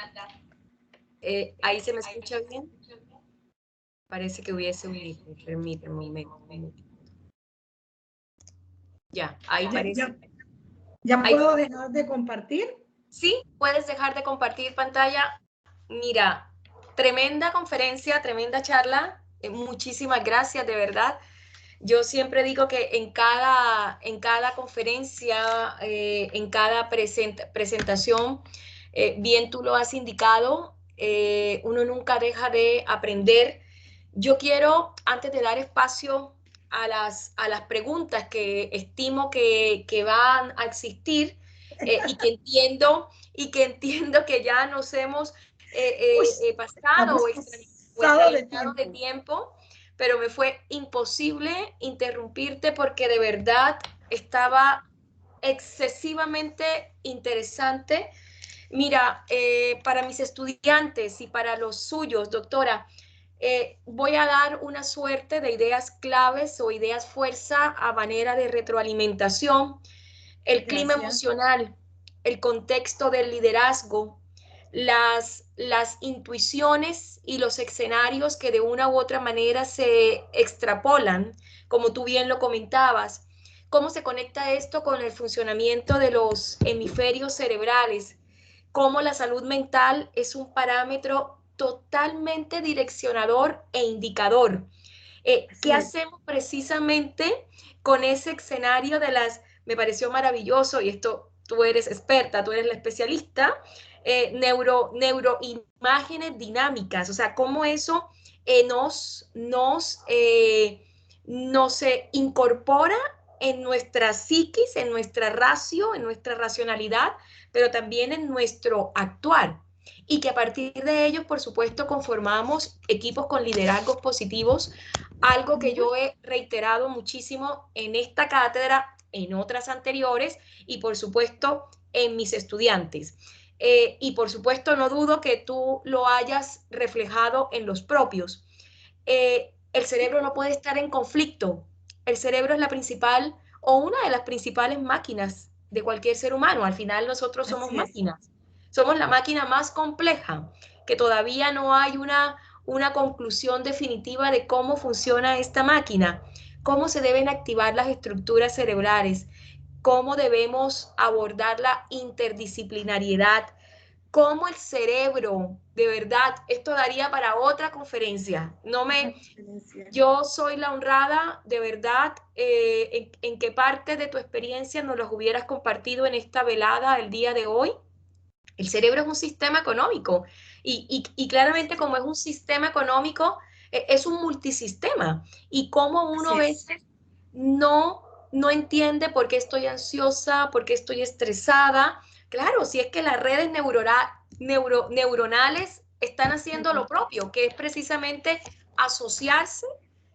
¿Ahí se me escucha bien? Parece que hubiese un eco. Permíteme un momento. Ya, ahí parece. ¿Ya puedo dejar de compartir? Sí, puedes dejar de compartir pantalla. Mira, tremenda conferencia, tremenda charla. Muchísimas gracias, de verdad. Yo siempre digo que en cada conferencia, en cada presentación, bien tú lo has indicado, uno nunca deja de aprender. Yo quiero, antes de dar espacio a las preguntas que estimo que van a existir y que entiendo que ya nos hemos pasado o extralimado de tiempo, pero me fue imposible interrumpirte porque de verdad estaba excesivamente interesante. Mira, para mis estudiantes y para los suyos, doctora, Voy a dar una suerte de ideas claves o ideas fuerza a manera de retroalimentación. El clima emocional, el contexto del liderazgo, las intuiciones y los escenarios que de una u otra manera se extrapolan, como tú bien lo comentabas. ¿Cómo se conecta esto con el funcionamiento de los hemisferios cerebrales? Cómo la salud mental es un parámetro totalmente direccionador e indicador. ¿Qué hacemos precisamente con ese escenario de las, me pareció maravilloso, y esto tú eres experta, tú eres la especialista, neuroimágenes dinámicas, o sea, cómo eso nos incorpora en nuestra psiquis, en nuestra ratio, en nuestra racionalidad, pero también en nuestro actuar. Y que a partir de ellos, por supuesto, conformamos equipos con liderazgos positivos, algo que yo he reiterado muchísimo en esta cátedra, en otras anteriores y por supuesto en mis estudiantes. Y por supuesto no dudo que tú lo hayas reflejado en los propios. El cerebro no puede estar en conflicto. El cerebro es la principal o una de las principales máquinas de cualquier ser humano. Al final nosotros somos máquinas. Somos la máquina más compleja, que todavía no hay una conclusión definitiva de cómo funciona esta máquina, cómo se deben activar las estructuras cerebrales, cómo debemos abordar la interdisciplinariedad, cómo el cerebro, de verdad, esto daría para otra conferencia. Yo soy la honrada, de verdad, en qué parte de tu experiencia nos los hubieras compartido en esta velada el día de hoy. El cerebro es un sistema económico y claramente como es un sistema económico, es un multisistema. Y como uno a veces no entiende por qué estoy ansiosa, por qué estoy estresada. Claro, si es que las redes neuronales están haciendo lo propio, que es precisamente asociarse,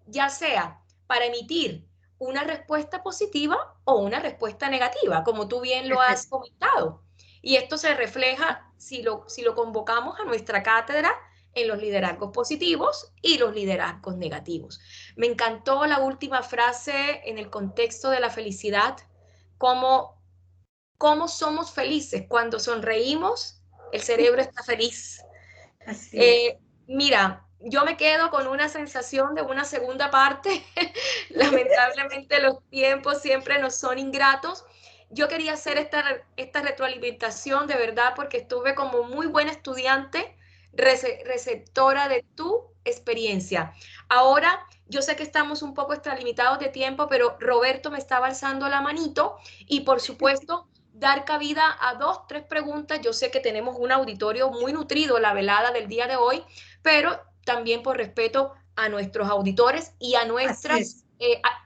ya sea para emitir una respuesta positiva o una respuesta negativa, como tú bien lo has comentado. Y esto se refleja si lo convocamos a nuestra cátedra en los liderazgos positivos y los liderazgos negativos. Me encantó la última frase en el contexto de la felicidad, cómo somos felices. Cuando sonreímos, el cerebro está feliz. Mira, yo me quedo con una sensación de una segunda parte. Lamentablemente los tiempos siempre nos son ingratos. Yo quería hacer esta retroalimentación de verdad porque estuve como muy buena estudiante, receptora de tu experiencia. Ahora, yo sé que estamos un poco extralimitados de tiempo, pero Roberto me estaba alzando la manito y por supuesto dar cabida a 2, 3 preguntas. Yo sé que tenemos un auditorio muy nutrido la velada del día de hoy, pero también por respeto a nuestros auditores y a nuestras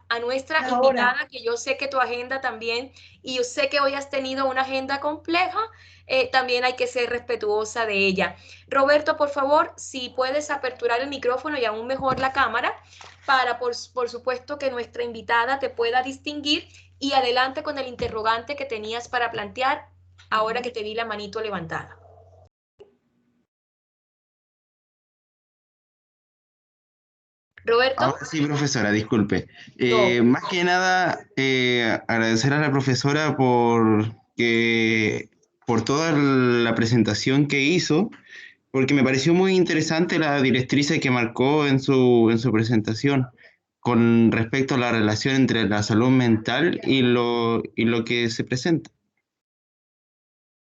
a nuestra invitada, que yo sé que tu agenda también, y yo sé que hoy has tenido una agenda compleja, también hay que ser respetuosa de ella. Roberto, por favor, si puedes aperturar el micrófono y aún mejor la cámara, para por supuesto que nuestra invitada te pueda distinguir, y adelante con el interrogante que tenías para plantear ahora que te vi la manito levantada. Roberto. Ahora sí, profesora, disculpe. Más que nada, agradecer a la profesora por toda la presentación que hizo, porque me pareció muy interesante la directriz que marcó en su presentación con respecto a la relación entre la salud mental y lo que se presenta.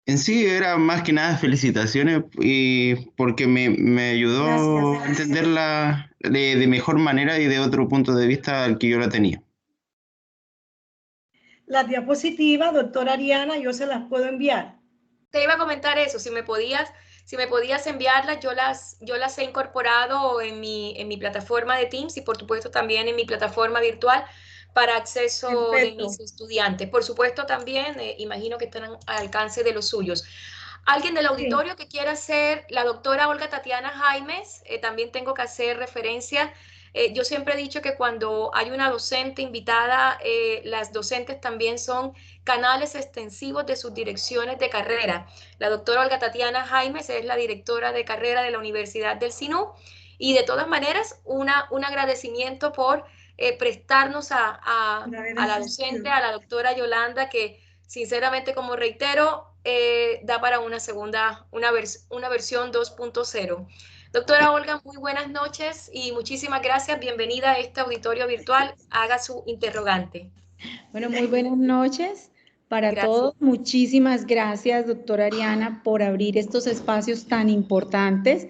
En sí era más que nada felicitaciones y porque me ayudó a entenderla de mejor manera y de otro punto de vista al que yo la tenía. Las diapositivas, doctora Ariana, yo se las puedo enviar. Te iba a comentar eso, si me podías enviarlas, yo las he incorporado en mi plataforma de Teams y por supuesto también en mi plataforma virtual para acceso de mis estudiantes. Por supuesto también, imagino que están al alcance de los suyos. Alguien del auditorio que quiera ser la doctora Olga Tatiana Jaimes, también tengo que hacer referencia. Yo siempre he dicho que cuando hay una docente invitada, las docentes también son canales extensivos de sus direcciones de carrera. La doctora Olga Tatiana Jaimes es la directora de carrera de la Universidad del SINU Y de todas maneras, un agradecimiento por prestarnos a la docente, a la doctora Yolanda, que sinceramente, como reitero, da para una versión 2.0. Doctora Olga, muy buenas noches y muchísimas gracias. Bienvenida a este auditorio virtual. Haga su interrogante. Bueno, muy buenas noches para todos. Muchísimas gracias, doctora Ariana, por abrir estos espacios tan importantes.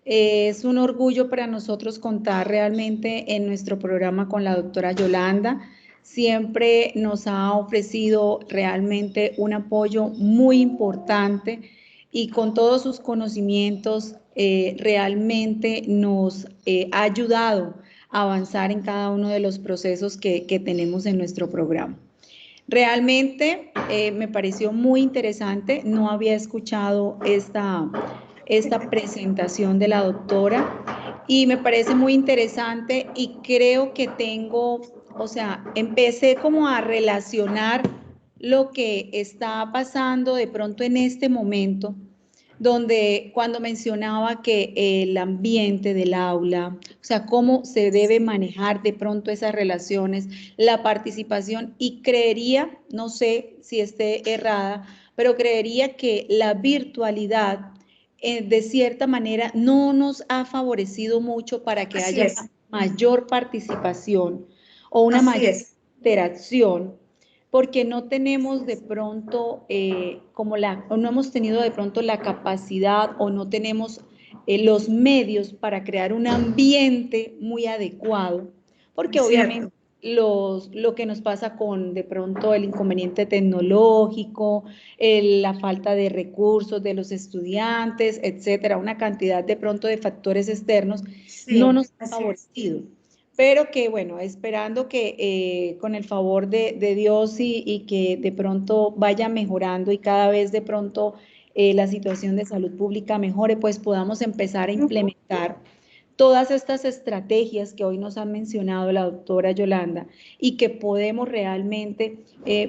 Es un orgullo para nosotros contar realmente en nuestro programa con la doctora Yolanda. Siempre nos ha ofrecido realmente un apoyo muy importante y con todos sus conocimientos realmente nos ha ayudado a avanzar en cada uno de los procesos que tenemos en nuestro programa. Realmente me pareció muy interesante, no había escuchado esta presentación de la doctora y me parece muy interesante y creo que empecé como a relacionar lo que está pasando de pronto en este momento, donde cuando mencionaba que el ambiente del aula, o sea, cómo se debe manejar de pronto esas relaciones, la participación, y creería, no sé si esté errada, pero creería que la virtualidad de cierta manera no nos ha favorecido mucho para que haya mayor participación o una mayor interacción, porque no tenemos de pronto o no hemos tenido de pronto la capacidad o no tenemos los medios para crear un ambiente muy adecuado, porque obviamente lo que nos pasa con de pronto el inconveniente tecnológico, la falta de recursos de los estudiantes, etcétera, una cantidad de pronto de factores externos no nos ha favorecido. Pero que bueno, esperando que con el favor de Dios y que de pronto vaya mejorando y cada vez de pronto la situación de salud pública mejore, pues podamos empezar a implementar todas estas estrategias que hoy nos ha mencionado la doctora Yolanda y que podemos realmente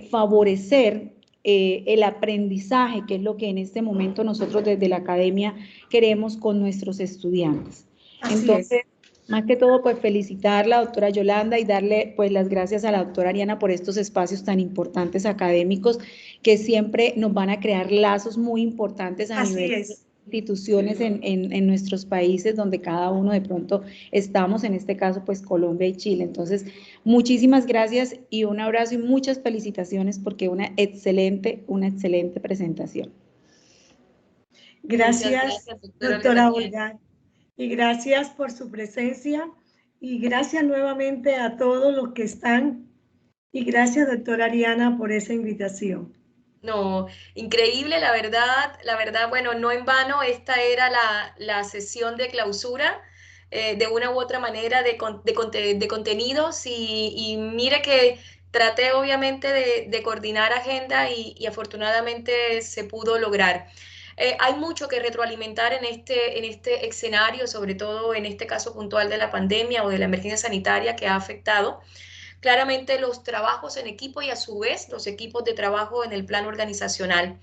favorecer el aprendizaje, que es lo que en este momento nosotros desde la academia queremos con nuestros estudiantes. Entonces, más que todo, pues felicitar a la doctora Yolanda y darle pues las gracias a la doctora Ariana por estos espacios tan importantes académicos que siempre nos van a crear lazos muy importantes a nivel de instituciones en nuestros países donde cada uno de pronto estamos, en este caso pues Colombia y Chile. Entonces, muchísimas gracias y un abrazo y muchas felicitaciones porque una excelente presentación. Gracias, doctora Olga. Y gracias por su presencia y gracias nuevamente a todos los que están y gracias, doctora Ariana, por esa invitación. No, increíble, la verdad, bueno, no en vano, esta era la sesión de clausura, de una u otra manera de contenidos y mire que traté obviamente de coordinar agenda y afortunadamente se pudo lograr. Hay mucho que retroalimentar en este escenario, sobre todo en este caso puntual de la pandemia o de la emergencia sanitaria que ha afectado claramente los trabajos en equipo y a su vez los equipos de trabajo en el plano organizacional.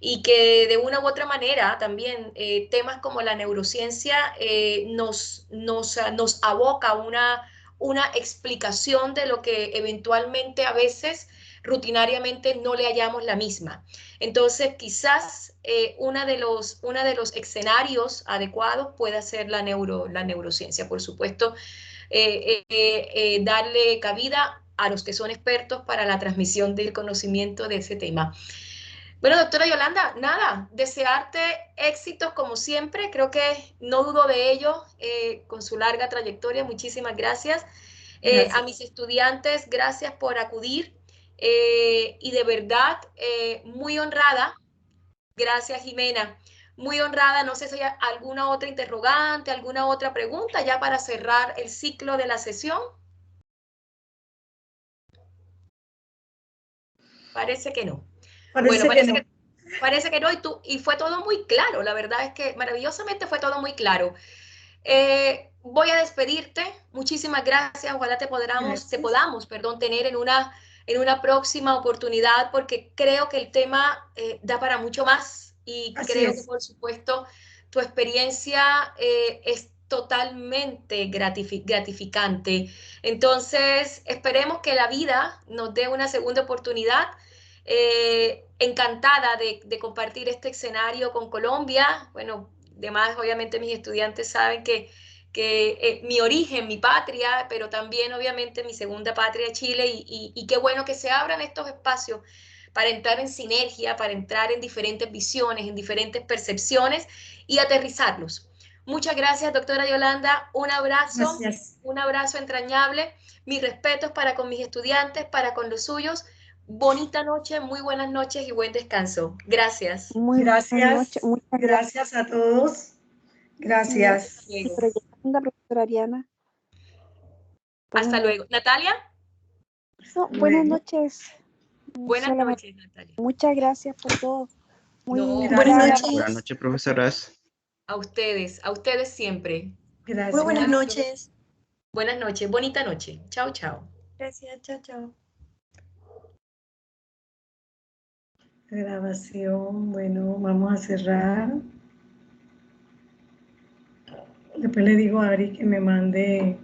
Y que de una u otra manera también temas como la neurociencia nos aboca una explicación de lo que eventualmente a veces rutinariamente no le hallamos la misma. Entonces, quizás uno de los escenarios adecuados pueda ser la neurociencia. Por supuesto, darle cabida a los que son expertos para la transmisión del conocimiento de ese tema. Bueno, doctora Yolanda, nada, desearte éxitos como siempre, creo que no dudo de ello, con su larga trayectoria, muchísimas gracias. A mis estudiantes, gracias por acudir y de verdad muy honrada, gracias Jimena, muy honrada, no sé si hay alguna otra interrogante, alguna otra pregunta ya para cerrar el ciclo de la sesión. Parece que no. Parece que no, y fue todo muy claro, la verdad es que maravillosamente fue todo muy claro. Voy a despedirte, muchísimas gracias, ojalá te podamos tener en una próxima oportunidad, porque creo que el tema da para mucho más y creo que por supuesto tu experiencia es totalmente gratificante. Entonces, esperemos que la vida nos dé una segunda oportunidad. Encantada de compartir este escenario con Colombia. Bueno, además, obviamente, mis estudiantes saben que mi origen, mi patria, pero también, obviamente, mi segunda patria, Chile, y qué bueno que se abran estos espacios para entrar en sinergia, para entrar en diferentes visiones, en diferentes percepciones y aterrizarlos. Muchas gracias, doctora Yolanda. Gracias. Un abrazo entrañable. Mis respetos para con mis estudiantes, para con los suyos. Bonita noche, muy buenas noches y buen descanso. Gracias. Muy buenas noches. Gracias. Muchas Gracias a todos. Gracias. Profesora Yolanda, profesora Ariana. Hasta luego. Natalia. No, buenas noches. Buenas noches, Natalia. Muchas gracias por todo. No, buenas noches. Buenas noches, profesoras. A ustedes siempre. Gracias. Muy buenas noches. Buenas noches, bonita noche. Chao, chao. Gracias, chao, chao. Grabación, bueno, vamos a cerrar. Después le digo a Ari que me mande